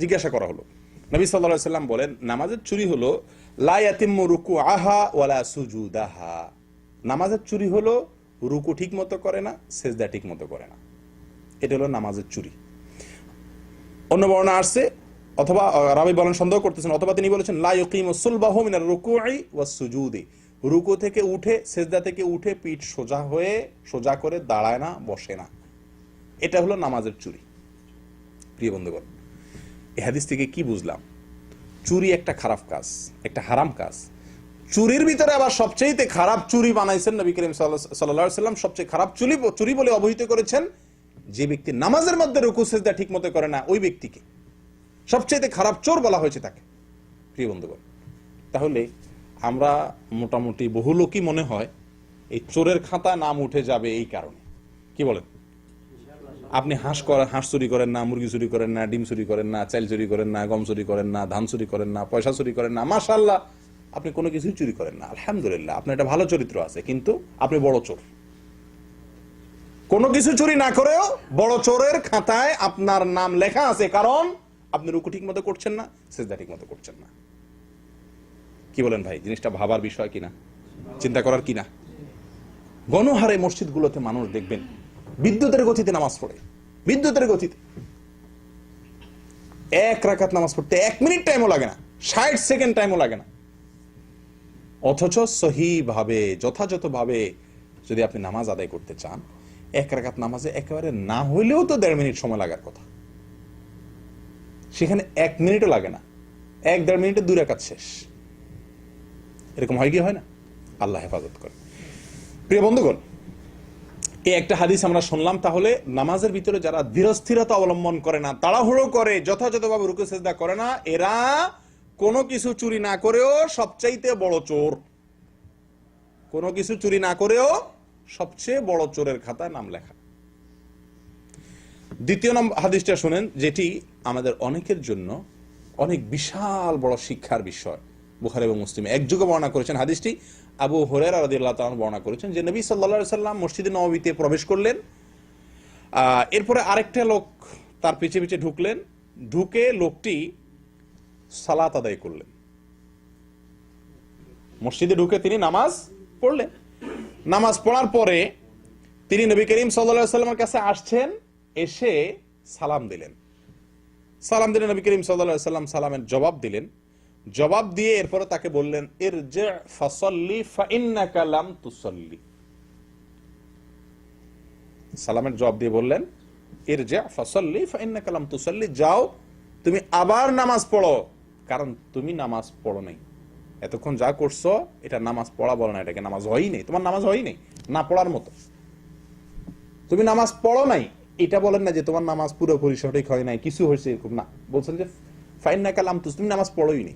জিজ্ঞাসা করা হলো। নবী সাল্লাল্লাহু আলাইহি সাল্লাম বলেন, নামাজের চুরি হলো লা ইয়াতিম্মু রুকুআহা ওয়ালা সুজুদাহা। নামাজের চুরি হলো রুকু ঠিক মতো করে না, সেজদা ঠিক মতো করে না, এটা হলো নামাজের চুরি। অন্য বর্ণনা আসছে, অথবা রাবী বলেন সন্দেহ করতেছেন, অথবা তিনি বলেছেন লা ইউকিমু সুলবাহু মিনার রুকুই ওয়াস সুজুদি। রুকু থেকে উঠে, সেজদা থেকে উঠে পিঠ সোজা হয়ে, সোজা করে দাঁড়ায় না, বসে না, এটা হলো নামাজের চুরি। প্রিয় বন্ধুগণ, এই হাদিস থেকে কি বুঝলাম? চুরি একটা খারাপ কাজ, একটা হারাম কাজ। চুরির ভিতরে আবার সবচেয়ে খারাপ চুরি বানাইছেন নবী করিম সাল্লাল্লাহু আলাইহি সাল্লাম। সবচেয়ে খারাপ চুরি বলে অভিহিত করেছেন যে ব্যক্তি নামাজের মধ্যে রুকু সেজদা ঠিক মতো করে না, ওই ব্যক্তিকে সবচেয়ে খারাপ চোর বলা হয়েছে তাকে। প্রিয় বন্ধুগণ, তাহলে আমরা মোটামুটি বহু লোকই মনে হয় এই চোরের খাতা নাম উঠে যাবে এই কারণে। কি বলেন? আপনি হাঁস চুরি করেন না, মুরগি চুরি করেন না, ডিম চুরি করেন না, চাল চুরি করেন না, গম চুরি করেন না, ধান চুরি করেন না, পয়সা চুরি করেন না, মাশাআল্লাহ আপনি কোনো কিছুই চুরি করেন না, আলহামদুলিল্লাহ আপনার একটা ভালো চরিত্র আছে, কিন্তু আপনি বড় চোর। কোনো কিছু চুরি না করেও বড় চোরের খাতায় আপনার নাম লেখা আছে, কারণ আপনি রুকু ঠিক মতো করছেন না, সেজদা ঠিক মতো করছেন না। কি বলেন ভাই? জিনিসটা ভাবার বিষয় কিনা, চিন্তা করার কিনা? গণহারে মসজিদগুলোতে মানুষ দেখবেন বিদ্যুতের গতিতে নামাজ পড়ে, বিদ্যুতের গতিতে এক রাকাত নামাজ পড়তে 1 মিনিট টাইমও লাগে না, 60 সেকেন্ড টাইমও লাগে না। অথচ সহিভাবে, যথাযথভাবে যদি আপনি নামাজ আদায় করতে চান, 1 রাকাত নামাজে একেবারে না হইলেও তো 1.5 মিনিট সময় লাগার কথা, সেখানে 1 মিনিটও লাগে না, 1-1.5 মিনিটে 2 রাকাত শেষ। এরকম হয় কি হয় না? আল্লাহ হেফাজত করে। প্রিয় বন্ধুগণ, এই একটা হাদিস আমরা শুনলাম। তাহলে নামাজের ভিতরে যারা ধীরস্থিরতা অবলম্বন করে না, তাড়াহুড়ো করে, যথাযথভাবে রুকু সেজদা করে না, এরা কোনো কিছু চুরি না করেও সবচাইতে বড় চোর। কোনো কিছু চুরি না করেও সবচেয়ে বড় চোরের খাতায় নাম লেখা। দ্বিতীয় নম্বর হাদিসটা শুনেন, যেটি আমাদের অনেকের জন্য অনেক বিশাল বড় শিক্ষার বিষয়। বুখারী এবং মুসলিম একযোগে বর্ণনা করেছেন হাদিসটি। আবু হুরায়রা রাদিয়াল্লাহু তাআলা বর্ণনা করেছেন যে নবী সাল্লাল্লাহু আলাইহি সাল্লাম মসজিদে নববীতে প্রবেশ করলেন, এরপরে আরেকটা লোক তার পিছে পিছে ঢুকলেন, ঢুকে লোকটি সালাত আদায় করলেন। মসজিদে ঢুকে তিনি নামাজ পড়লেন। নামাজ পড়ার পরে তিনি নবী করিম সাল্লাল্লাহু আলাইহি সাল্লামের কাছে আসছেন, এসে সালাম দিলেন। সালাম দিলেন নবী করিম সাল্লাল্লাহু আলাইহি সাল্লাম, সালামের জবাব দিলেন। জবাব দিয়ে এরপরে তাকে বললেন, ইরজি ফাসাল্লি ফাইন্নাকা লাম তুসাল্লি। সালামের জবাব দিয়ে বললেন, ইরজি ফাসাল্লি ফাইন্নাকা লাম তুসাল্লি, যাও তুমি আবার নামাজ পড়ো, কারণ তুমি নামাজ পড়ো নাই। এতক্ষণ যা করছো এটা নামাজ পড়া বলে না, এটাকে নামাজ হয়ই নেই, তোমার নামাজ হয়ই নেই, না পড়ার মতো। তুমি নামাজ পড়ো নাই এটা বলেন না যে তোমার নামাজ পুরোপুরি সঠিক হয় নাই, কিছু হয়েছে, এরকম না। বলছেন যে ফাইন্নাকা লাম তুসাল্লি, তুমি নামাজ পড়োই নি,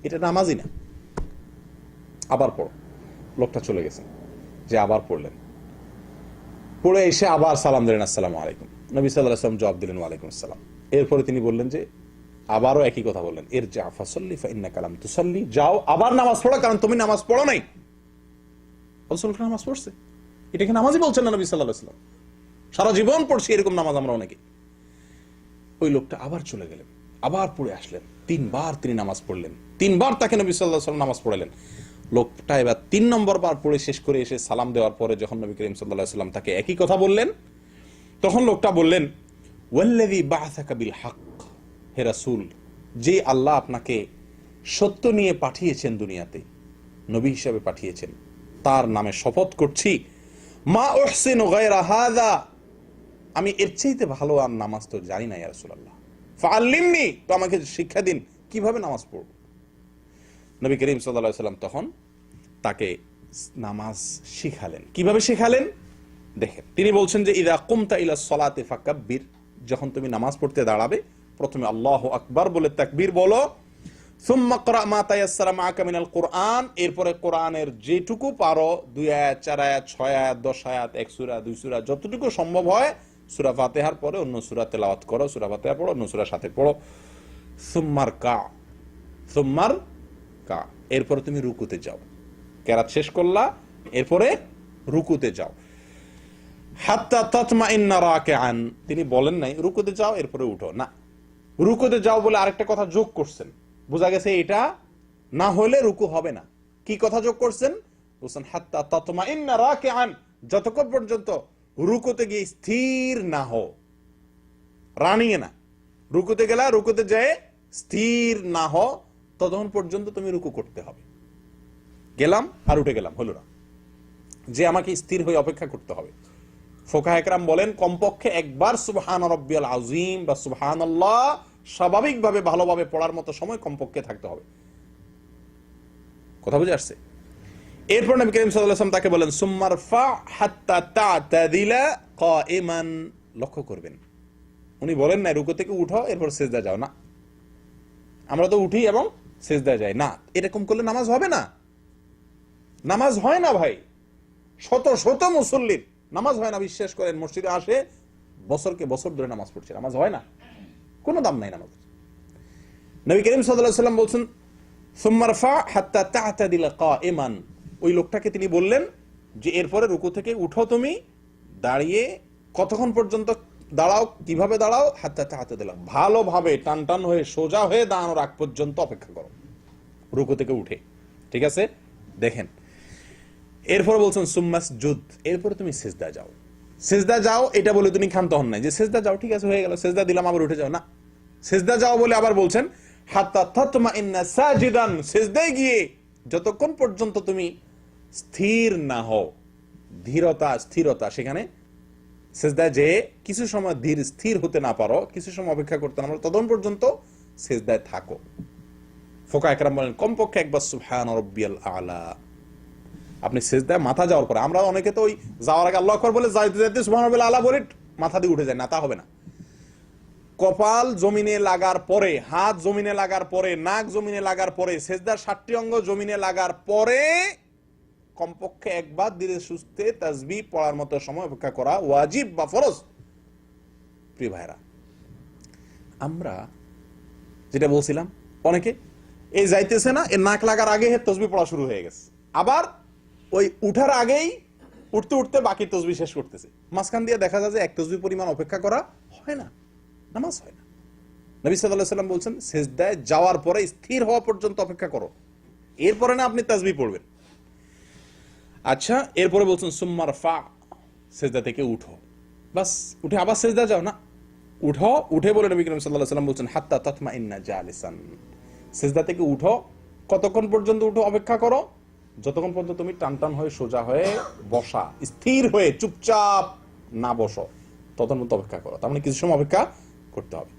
এটা নামাজই না, আবার পড়ো। লোকটা চলে গেছেন, যে আবার পড়লেন, পড়ে এসে আবার সালাম দিলেন, আসসালামু আলাইকুম। নবী সাল্লাল্লাহু আলাইহি ওয়াসাল্লাম জবাব দিলেন, ওয়ালাইকুম আসসালাম। এরপরে তিনি বললেন যে আবারও একই কথা বললেন, ইরজি ফাসাল্লি ফাইন্নাকা লাম তুসাল্লি, যাও আবার নামাজ পড়ো, কারণ তুমি নামাজ পড়ো নাই। রাসূল নামাজ পড়ছে, এটাকে নামাজই বলছেন না নবী সাল্লাল্লাহু আলাইহি ওয়াসাল্লাম। সারা জীবন পড়ছি এরকম নামাজ আমরা অনেকে। ওই লোকটা আবার চলে গেলেন, আবার পড়ে আসলেন, 3 বার তিনি নামাজ পড়লেন, 3 বার তাকে নবী সাল্লাল্লাহু আলাইহি ওয়াসাল্লাম নামাজ পড়ালেন। লোকটা এবার 3 নম্বর বার পড়ে শেষ করে এসে সালাম দেওয়ার পরে যখন নবী করিম সাল্লাল্লাহু আলাইহি ওয়াসাল্লাম তাকে একই কথা বললেন, তখন লোকটা বললেন, ওয়াল্লাযী বা'আসাকা বিল হক, হে রাসূল, যে আল্লাহ আপনাকে সত্য নিয়ে পাঠিয়েছেন, দুনিয়াতে নবী হিসেবে পাঠিয়েছেন, তার নামে শপথ করছি, মা উহসিনু গায়রা হাযা, আমি এর চাইতে ভালো আর নামাজ তো জানি না ইয়া রাসূলুল্লাহ, ফাআল্লিমনি, তো আমাকে শিক্ষা দিন কিভাবে নামাজ পড়ব। নবী করিম সাল্লাল্লাহু আলাইহি ওয়াসাল্লাম তখন তাকে নামাজ শিখালেন। কিভাবে শিখালেন দেখেন, তিনি বলছেন যে ইযা কুমতা ইলা সলাতি ফাকাব্বির, যখন তুমি নামাজ পড়তে দাঁড়াবে প্রথমে আল্লাহু আকবার বলে তাকবীর বলো, সুম্মা ক্রা মা তায়াসসারা মাআকা মিনাল কুরআন, এরপরে কোরআনের যেটুকু পারো, 2 আয়াত 4 আয়াত 6 আয়াত 10 আয়াত 1 সূরা 2 সূরা যতটুকু সম্ভব হয়, সূরা ফাতিহার পরে অন্য সূরা তেলাওয়াত করো, সূরা ফাতিহা পড়ো, অন্য সূরার সাথে পড়ো। সুম্মার কা, সুম্মার কা, এরপরে তুমি রুকুতে যাও। কেরাত শেষ করলা, এরপরে রুকুতে যাও। হাত্তা তাতমাইন্না রাকিআন, তিনি বলেন নাই রুকুতে যাও এরপরে উঠো, না, রুকুতে যাও বলে আরেকটা কথা যোগ করছেন। বোঝা গেছে এটা না হলে রুকু হবে না। কি কথা যোগ করছেন? বলছেন হাত্তা তাতমাইন্না রাকিআন, যতক্ষণ পর্যন্ত রুকুতে গিয়ে স্থির না হও, রানিয়ে না, রুকুতে গেলা, রুকুতে যায় স্থির না হও, ততক্ষণ পর্যন্ত তুমি রুকু করতে হবে। গেলাম আর উঠে গেলাম হলো না, যে আমাকে স্থির হয়ে অপেক্ষা করতে হবে। ফোকাহে কেরাম বলেন কমপক্ষে একবার সুবহান রাব্বিয়াল আযীম বা সুবহানাল্লাহ স্বাভাবিকভাবে ভালোভাবে পড়ার মতো সময় কমপক্ষে থাকতে হবে। কথা বুঝে আসছে? এরপর নবী করিম সাল্লাল্লাহু আলাইহি ওয়াসাল্লাম তাকে বলেন সুম্মারফা হাত্তা তা'তাদিলা কাইমান। লক্ষ্য করবেন, উনি বলেন না রুকু থেকে উঠো এরপর সিজদা যাও, না, আমরা তো উঠি এবং সিজদা যাই না। এরকম করলে নামাজ হবে না, নামাজ হয় না ভাই। শত শত মুসল্লির নামাজ হয় না, বিশ্বাস করেন। মসজিদে আসে বছরকে বছর ধরে নামাজ পড়ছে, নামাজ হয় না, কোনো দাম নাই নামাজ। নবী করিম সাল্লাল্লাহু আলাইহি ওয়াসাল্লাম বলছেন সুম্মারফা হাত্তা তা'তাদিলা কাইমান। ওই লোকটাকে তিনি বললেন যে এরপরে রুকু থেকে উঠো, তুমি দাঁড়িয়ে কতক্ষণ পর্যন্ত দাঁড়াও, কিভাবে দাঁড়াও? হাত্তা তা'তাদিলা, ভালোভাবে টান টান হয়ে সোজা হয়ে দাঁড়ানোর আগ পর্যন্ত অপেক্ষা করো রুকু থেকে উঠে। ঠিক আছে, দেখেন। এরপর বলছেন সুম্মাসজুদ, এরপরে তুমি সিজদা যাও। সিজদা যাও এটা বলে তুমি ক্ষান্ত হন নাই যে সিজদা যাও, ঠিক আছে হয়ে গেল, সিজদা দিলাম আবার উঠে যাও, না, সিজদা যাও বলে আবার বলছেন হাত্তা তাতমাইন্না সাজিদান, সিজদায় গিয়ে যতক্ষণ পর্যন্ত তুমি স্থির না হও, ধীরতা স্থিরতা, সেখানে সিজদায় যে কিছু সময় ধীর স্থির হতে না পারো, কিছু সময় অপেক্ষা করতে না পারো, ততক্ষণ পর্যন্ত সিজদায় থাকো। ফোকাহে কেরাম বলেন কমপক্ষে একবার সুবহান রাব্বিয়াল আলা। আপনি সিজদায় মাথা যাওয়ার পরে, আমরা অনেকে তো ওই যাওয়ার আগে আল্লাহু আকবার বলে যাইতে যাইতে সুবহান রাব্বিয়াল আলা বলে মাথা দিয়ে উঠে যায়, না, তা হবে না। কপাল জমিনে লাগার পরে, হাত জমিনে লাগার পরে, নাক জমিনে লাগার পরে, সিজদার 7টি অঙ্গ জমিনে লাগার পরে কমপক্ষে একবার ধীরে সুস্থে তাসবিহ পড়ার মতো সময় অপেক্ষা করা ওয়াজিব বা ফরজ। প্রিয় ভাইরা, আমরা যেটা বলছিলাম, অনেকে এই যাইতেছে না, এর নাক লাগার আগে তাসবিহ পড়া শুরু হয়ে গেছে, আবার ওই উঠার আগেই উঠতে উঠতে বাকি তাসবিহ শেষ করতেছে। মাঝখান দিয়ে দেখা যায় যে এক তাসবিহ পরিমাণ অপেক্ষা করা হয় না, নামাজ হয় না। নবী সাল্লাল্লাহু আলাইহি ওয়াসাল্লাম বলছেন সিজদায় যাওয়ার পরে স্থির হওয়া পর্যন্ত অপেক্ষা করো, এরপরে না আপনি তাসবিহ পড়বেন। আচ্ছা, এরপরে বলছেন সুম্মারফা, সিজদা থেকে উঠো, বাস উঠে আবার সিজদা যাও, না, উঠো, উঠে বলে নবী করিম সাল্লাল্লাহু আলাইহি ওয়াসাল্লাম বলছেন হাত্তা তাতমাইন্না জালিসান, সিজদা থেকে উঠো, কতক্ষণ পর্যন্ত উঠো অপেক্ষা করো? যতক্ষণ পর্যন্ত তুমি টান টান হয়ে সোজা হয়ে বসা, স্থির হয়ে চুপচাপ না বসো, ততক্ষণ পর্যন্ত অপেক্ষা করো। তার মানে কিছু সময় অপেক্ষা করতে হবে।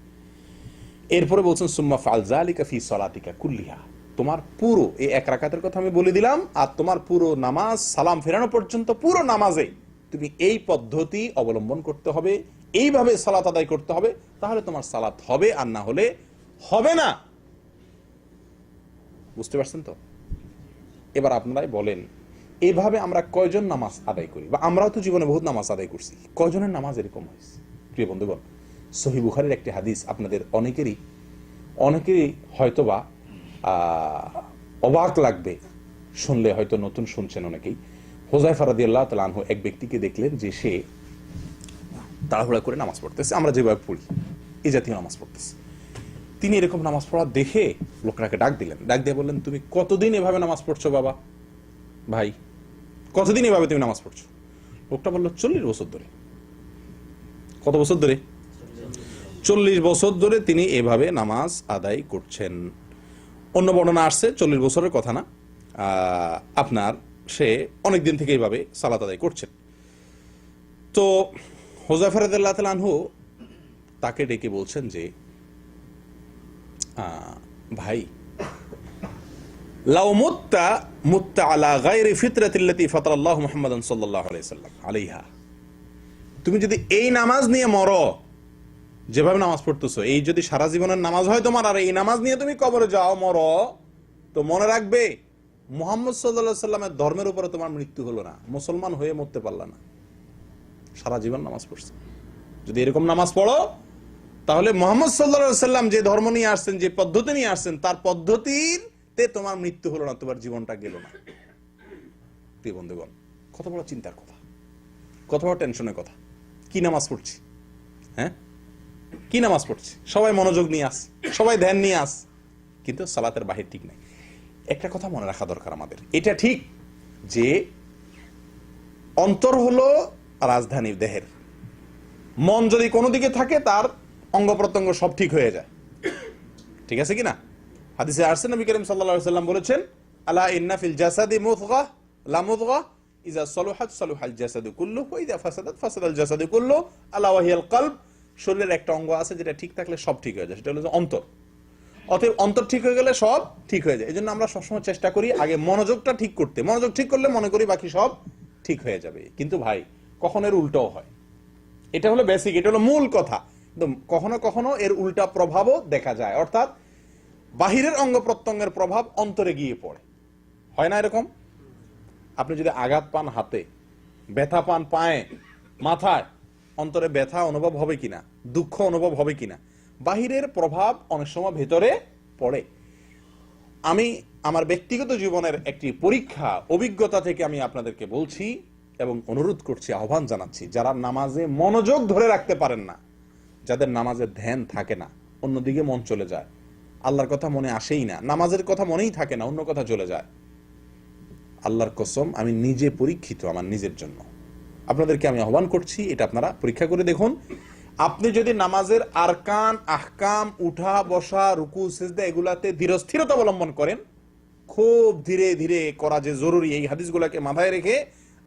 এরপরে বলছেন সুম্মা ফাল যালিকা ফি সলাতিকা কুল্লিহা, তোমার পুরো এই এক রাকাতের কথা আমি বলে দিলাম, আর তোমার পুরো নামাজ সালাম ফেরানো পর্যন্ত পুরো নামাজে তুমি এই পদ্ধতি অবলম্বন করতে হবে, এইভাবে সালাত আদায় করতে হবে, তাহলে তোমার সালাত হবে, আর না হলে হবে না। বুঝতে পারছেন তো? এবার আপনারাই বলেন, এইভাবে আমরা কয়জন নামাজ আদায় করি? বা আমরাও তো জীবনে বহুত নামাজ আদায় করছি, কয়জনের নামাজ এরকম হয়েছে? প্রিয় বন্ধুগণ, সহিহ বুখারীর একটি হাদিস আপনাদের অনেকেরই হয়তোবা অবাক লাগবে শুনলে, হয়তো নতুন শুনছেন অনেকেই। হুযায়ফা রাদিয়াল্লাহু তাআলা আনহু এক ব্যক্তিকে দেখলেন যে সে তাড়াহুড়া করে নামাজ পড়তেছে, আমরা যেভাবে পড়ি এই জাতীয় নামাজ পড়তেছে। তিনি এরকম নামাজ পড়া দেখে লোকটাকে ডাক দিলেন, ডাক দিয়ে বললেন তুমি কতদিন এভাবে নামাজ পড়ছো বাবা, ভাই কতদিন এভাবে তুমি নামাজ পড়ছো? লোকটা বলল 40 বছর ধরে। কত বছর ধরে? 40 বছর ধরে তিনি এভাবে নামাজ আদায় করছেন। অন্য বর্ণনা আসছে 40 বছরের কথা না, আপনার সে অনেক দিন থেকে এইভাবে সালাত আদায় করছেন। তো হুযায়ফা রাদিয়াল্লাহু তাআলা আনহু তাকে ডেকে বলছেন যে ভাই, লাউ মুত্তা আলা গায়রি ফিতরাতিল্লাতী ফাতারাল্লাহু মুহাম্মাদান সাল্লাল্লাহু আলাইহি ওয়াসাল্লাম আলাইহা, তুমি যদি এই নামাজ নিয়ে মরো, যেভাবে নামাজ পড়তেছো, এই যদি সারা জীবনের নামাজ হয় তোমার, আর এই নামাজ নিয়ে তুমি কবরে যাও, মরো, তো মনে রাখবে মুহাম্মদ সাল্লাল্লাহু আলাইহি ওয়াসাল্লামের ধর্মের উপরে তোমার মৃত্যু হলো না, মুসলমান হয়ে মরতে পারলা না, সারা জীবন নামাজ পড়ছো। যদি এরকম নামাজ পড়ো তাহলে মুহাম্মদ সাল্লাল্লাহু আলাইহি সাল্লাম যে ধর্ম নিয়ে আসছেন, যে পদ্ধতি নিয়ে আসছেন, তার পদ্ধতিতে তোমার মৃত্যু হলো না, তোমার জীবনটা গেল না। প্রিয় বন্ধুগণ, কত বড় চিন্তার কথা, কত বড় টেনশনের কথা। কি নামাজ পড়ছি, হ্যাঁ কি নামাজ পড়ছি, সবাই মনোযোগ নিয়ে আস, সবাই ধ্যান নিয়ে আস, কিন্তু সালাতের বাহির ঠিক নাই। একটা কথা মনে রাখা দরকার আমাদের, এটা ঠিক যে অন্তর হলো রাজধানী দেহের, মন যদি কোনো দিকে থাকে তার অঙ্গ প্রত্যঙ্গ সব ঠিক হয়ে যায়। ঠিক আছে কিনা? হাদিসে আসছে নবী করিম সাল্লাল্লাহু আলাইহি সাল্লাম বলেছেন, আলা ইন্না ফিল জাসাদি মুদগাহ লা মুদগাহ ইযা সালুহাত সালুহাল জাসাদু কুল্লুহু ওয়া ইযা ফাসাদাত ফাসাদাল জাসাদু কুল্লুহু আলা ওয়া হিয়াল কলব। শরীরের একটা অঙ্গ আছে যেটা ঠিক থাকলে সব ঠিক হয়ে যায়, সেটা হলো অন্তর। অতএব অন্তর ঠিক হয়ে গেলে সব ঠিক হয়ে যায়। এজন্য আমরা সবসময় চেষ্টা করি আগে মনোযোগটা ঠিক করতে। মনোযোগ ঠিক করলে মনে করি বাকি সব ঠিক হয়ে যাবে। কিন্তু ভাই, কখনো এর উল্টাও হয়। এটা হলো বেসিক, এটা হলো মূল কথা। কখনো কখনো এর উল্টা প্রভাবও দেখা যায়, অর্থাৎ বাহিরের অঙ্গ প্রত্যঙ্গের প্রভাব অন্তরে গিয়ে পড়ে। হয় না এরকম? আপনি যদি আঘাত পান হাতে, ব্যথা পান পায়ে, মাথায়, অন্তরে ব্যথা অনুভব হবে কিনা, দুঃখ অনুভব হবে কিনা? বাহিরের প্রভাব অনেক সময় ভেতরে পড়ে। আমি আমার ব্যক্তিগত জীবনের একটি পরীক্ষা অভিজ্ঞতা থেকে আমি আপনাদেরকে বলছি এবং অনুরোধ করছি, আহ্বান জানাচ্ছি, যারা নামাজে মনোযোগ ধরে রাখতে পারেন না, যাদের নামাজের ধ্যান থাকে না, অন্যদিকে মন চলে যায়, আল্লাহর কথা মনে আসেই না, নামাজের কথা মনেই থাকে না, অন্য কথা চলে যায়। আল্লাহর কসম, আমি নিজে পরীক্ষিত আমার নিজের জন্য। আপনাদেরকে আমি আহ্বান করছি, এটা আপনারা পরীক্ষা করে দেখুন। আপনি যদি নামাজের আরকান, আহকাম, উঠা বসা, রুকু, সিজদা এগুলাতে ধীরস্থিরতা অবলম্বন করেন, খুব ধীরে ধীরে করা যে জরুরি, এই হাদিসগুলোকে মাথায় রেখে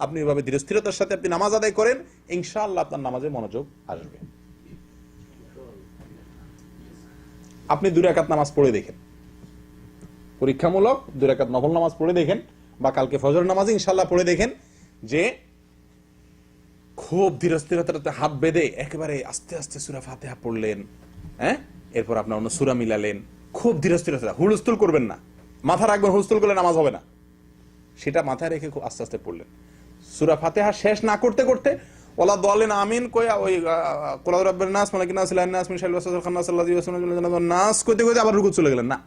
আপনি এভাবে ধীরস্থিরতার সাথে আপনি নামাজ আদায় করেন, ইনশাআল্লাহ আপনার নামাজে মনোযোগ আসবে। আপনি 2 রাকাত নামাজ পড়ে দেখেন, পরীক্ষামূলক 2 রাকাত নফল নামাজ পড়ে দেখেন, বা কালকে ফজর নামাজে ইনশাআল্লাহ পড়ে দেখেন, যে খুব ধীরস্থিরতাতে হাত বেঁধে একেবারে আস্তে আস্তে সূরা ফাতিহা পড়লেন, হ্যাঁ, এরপর আপনার অন্য সূরা মিলালেন, খুব ধীরস্থিরতা, হুলস্থুল করবেন না, মাথা রাখবেন, হুলস্থুল করলে নামাজ হবে না, সেটা মাথায় রেখে খুব আস্তে আস্তে পড়লেন। সূরা ফাতিহা শেষ না করতে করতে ওয়ালা দাল্লিন আমিন কইয়া ওই কুল আউযু বিরাব্বিন নাস মালিকিন নাস ইলাহিন নাস মিন শাররিল ওয়াসওয়াসিল খান্নাস আল্লাযী ইউওয়াসওয়াসু নাস কইতে কইতে আবার রুকু চলে গেলেন না,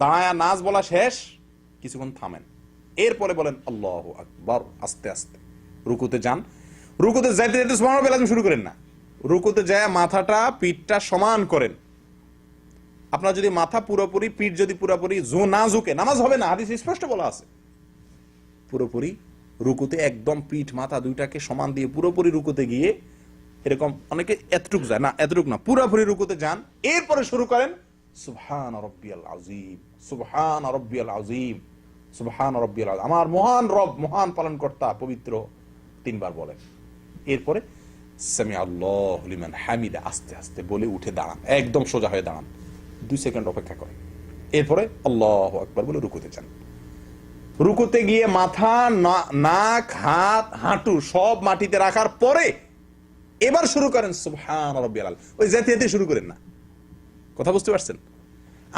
দাঁড়ায়া নাস বলা শেষ, কিছুক্ষণ থামেন, এরপরে বলেন আল্লাহু আকবার, আস্তে আস্তে রুকুতে যান। রুকুতে যাইতে যাইতে সুবহানাল্লাহ বলে শুরু করেন না, রুকুতে যায় মাথাটা পিঠটা সমান করেন। আপনার যদি মাথা পুরোপুরি, পিঠ যদি পুরোপুরি না ঝুঁকে, নামাজ হবে না, হাদিসে স্পষ্ট বলা আছে। পুরোপুরি রুকুতে একদম পিঠ মাথা দুইটাকে সমান দিয়ে পুরোপুরি রুকুতে গিয়ে, এরকম অনেকে এতটুক যায় না, এতটুক না, পুরোপুরি রুকুতে যান, এরপরে শুরু করেন সুবহান রাব্বিয়াল আযীম, সুবহান রাব্বিয়াল আযীম, সুবহান রাব্বিয়াল আযীম, আমার মহান রব, মহান পালনকর্তা পবিত্র, 3 বার বলেন। এরপরে সামি আল্লাহু লিমান হামিদা আস্তে আস্তে বলে উঠে দাঁড়ান, একদম সোজা হয়ে দাঁড়ান, 2 সেকেন্ড অপেক্ষা করেন, এরপরে আল্লাহু আকবার বলে রুকুতে যান। রুকুতে গিয়ে মাথা, নাক, হাত, হাঁটু সব মাটিতে রাখার পরে এবার শুরু করেন সুবহান রাব্বিয়াল আলা। ওই যেতে যেতে শুরু করেন না, কথা বুঝতে পারছেন?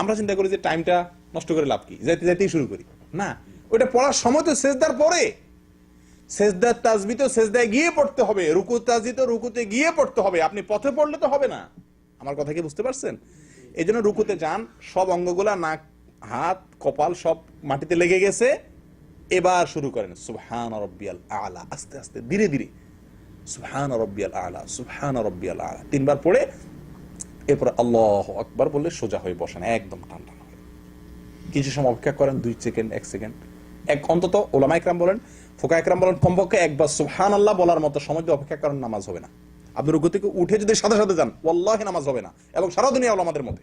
আমরা চিন্তা করি যে টাইমটা নষ্ট করে লাভ কি, যেতে যেতেই শুরু করি, না, ওইটা পড়ার সময় তো সেজদার পরে, সেজদার তাসবিহ তো সেজদায় গিয়ে পড়তে হবে, রুকু তাসবিহ তো রুকুতে গিয়ে পড়তে হবে, আপনি পথে পড়লে তো হবে না। আমার কথা কি বুঝতে পারছেন? এই জন্য রুকুতে যান, সব অঙ্গগুলা, নাক, হাত, কপাল সব মাটিতে লেগে গেছে, এবার শুরু করেন সুবহান রাব্বিয়াল আলা, আস্তে আস্তে ধীরে ধীরে সুবহান রাব্বিয়াল আলা, সুবহান রাব্বিয়াল আলা 3 বার পড়ে এরপর আল্লাহু আকবার বলে সোজা হয়ে বসেন, একদম টান টান হয়ে। কিছু সময় অপেক্ষা করেন, 2 সেকেন্ড, 1 সেকেন্ড, অন্তত ওলামা ইকরাম বলেন, ফুকাহা ইকরাম বলেন, কমপক্ষে একবার সুবহানাল্লাহ বলার মতো সময় দিয়ে অপেক্ষা করেন, নামাজ হবে না। আপনি রুকু থেকে উঠে যদি সাথে সাথে যান, ওয়াল্লাহি নামাজ হবে না, এবং সারা দুনিয়া ওলামাদের মতে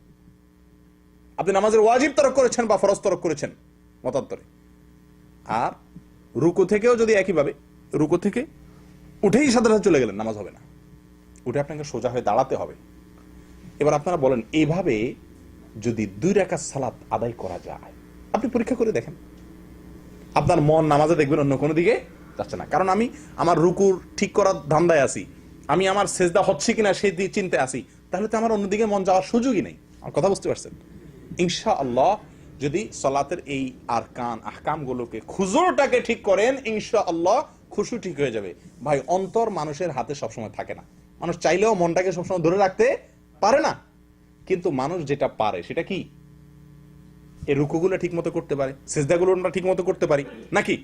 আপনি নামাজের ওয়াজিব তরক করেছেন বা ফরজ তরক করেছেন মতান্তরে। আর রুকু থেকেও যদি একইভাবে রুকু থেকে উঠেই সাথে সাথে চলে গেলেন, নামাজ হবে না, উঠে আপনাকে সোজা হয়ে দাঁড়াতে হবে। এবার আপনারা বলেন, এইভাবে যদি 2 রাকাত সালাত আদায় করা যায়, আপনি পরীক্ষা করে দেখেন, আপনার মন নামাজে দেখবেন অন্য কোনো দিকে যাচ্ছে না। কারণ আমি আমার রুকুর ঠিক করার ধান্দায় আছি, আমি আমার সেজদা হচ্ছে কিনা সেই চিন্তায় আছি, তাহলে তো আমার অন্যদিকে মন যাওয়ার সুযোগই নেই। আমার কথা বুঝতে পারছেন? ইনশাআল্লাহ যদি সালাতের এই আরকান আহকাম গুলোকে, খুজুরটাকে ঠিক করেন, ইনশাআল্লাহ খুশু ঠিক হয়ে যাবে। ভাই, অন্তর মানুষের হাতে সবসময় থাকে না, মানুষ চাইলেও মনটাকে সবসময় ধরে রাখতে পারে না, কিন্তু মানুষ যেটা পারে সেটা কি, এই রুকুগুলো ঠিক মতো করতে পারে, সিজদাগুলো আমরা ঠিক মতো করতে পারি নাকি?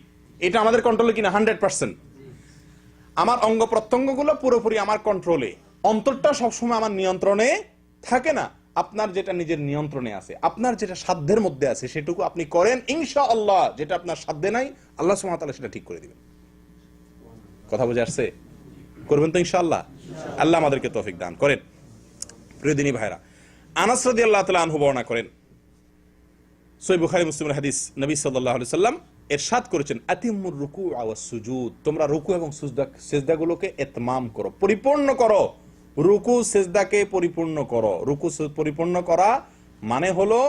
এটা আমাদের কন্ট্রোলে কিনা? 100%। আমার অঙ্গ প্রত্যঙ্গগুলো পুরোপুরি আমার কন্ট্রোলে, অন্তরটা সবসময় আমার নিয়ন্ত্রণে থাকে না। আপনার যেটা নিজের নিয়ন্ত্রণে আছে, আপনার যেটা সাধ্যের মধ্যে আছে সেটুকু আপনি করেন, ইনশাআল্লাহ। যেটা আপনার সাধ্যে নাই, আল্লাহ সুবহানাহু ওয়া তাআলা সেটা ঠিক করে দিবেন। কথা বুঝে আসছে? করবেন তো ইনশাআল্লাহ? আল্লাহ আমাদেরকে তৌফিক দান করেন। প্রিয় দিনী ভাইরা, আনাস রাদিয়াল্লাহু তাআলা আনহু বর্ণনা করেন, সহিহ বুখারী মুসলিমের হাদিস, নবী সাল্লাল্লাহু আলাইহি সাল্লাম ইরশাদ করেছেন, আতিমুর রুকু ওয়াস সুজুদ, তোমরা রুকু এবং সিজদাগুলোকে ইতমাম করো, পরিপূর্ণ করো। রুকু সিজদাকে পরিপূর্ণ করো। রুকু পরিপূর্ণ করা মানে হলো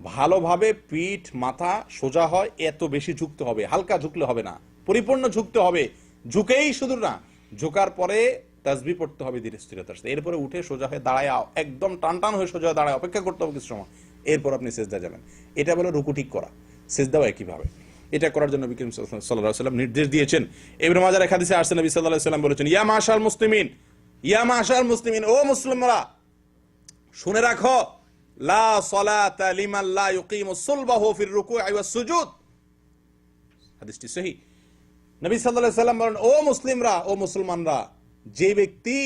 ভালোভাবে পিঠ মাথা সোজা হয়, এত বেশি ঝুঁকতে হবে, হালকা ঝুঁকলে হবে না, পরিপূর্ণ ঝুঁকতে হবে। ঝুঁকেই শুধু না, ঝুঁকার পরে তাসবিহ পড়তে হবে ধীরে স্থিরতার সাথে, এরপরে উঠে সোজা হয়ে দাঁড়ায়, একদম টান টান হয়ে সোজা দাঁড়ায় অপেক্ষা করতে হবে কিছু সময়, এরপর আপনি সিজদা যাবেন। এটা বলে রুকু ঠিক করা। সিজদাও একইভাবে। এটা করার জন্য নবী করিম সাল্লাল্লাহু আলাইহি ওয়াসাল্লাম নির্দেশ দিয়েছেন। ইবনে মাজার এক হাদিসে আসছে, নবী সাল্লাল্লাহু আলাইহি ওয়াসাল্লাম বলেছেন, ইয়া মাশাল মুসলিমিন, ইয়া মাশাল মুসলিমিন, ও মুসলিমরা শুনে রাখো, লা সালাতা লিমান লা ইউকিমু সুলবাহু ফির রুকুই ওয়াস সুজুদ। হাদিসটি সহিহ। নবী সাল্লাল্লাহু আলাইহি ওয়াসাল্লাম বলেন, ও মুসলিমরা, ও মুসলমানরা, যে ব্যক্তি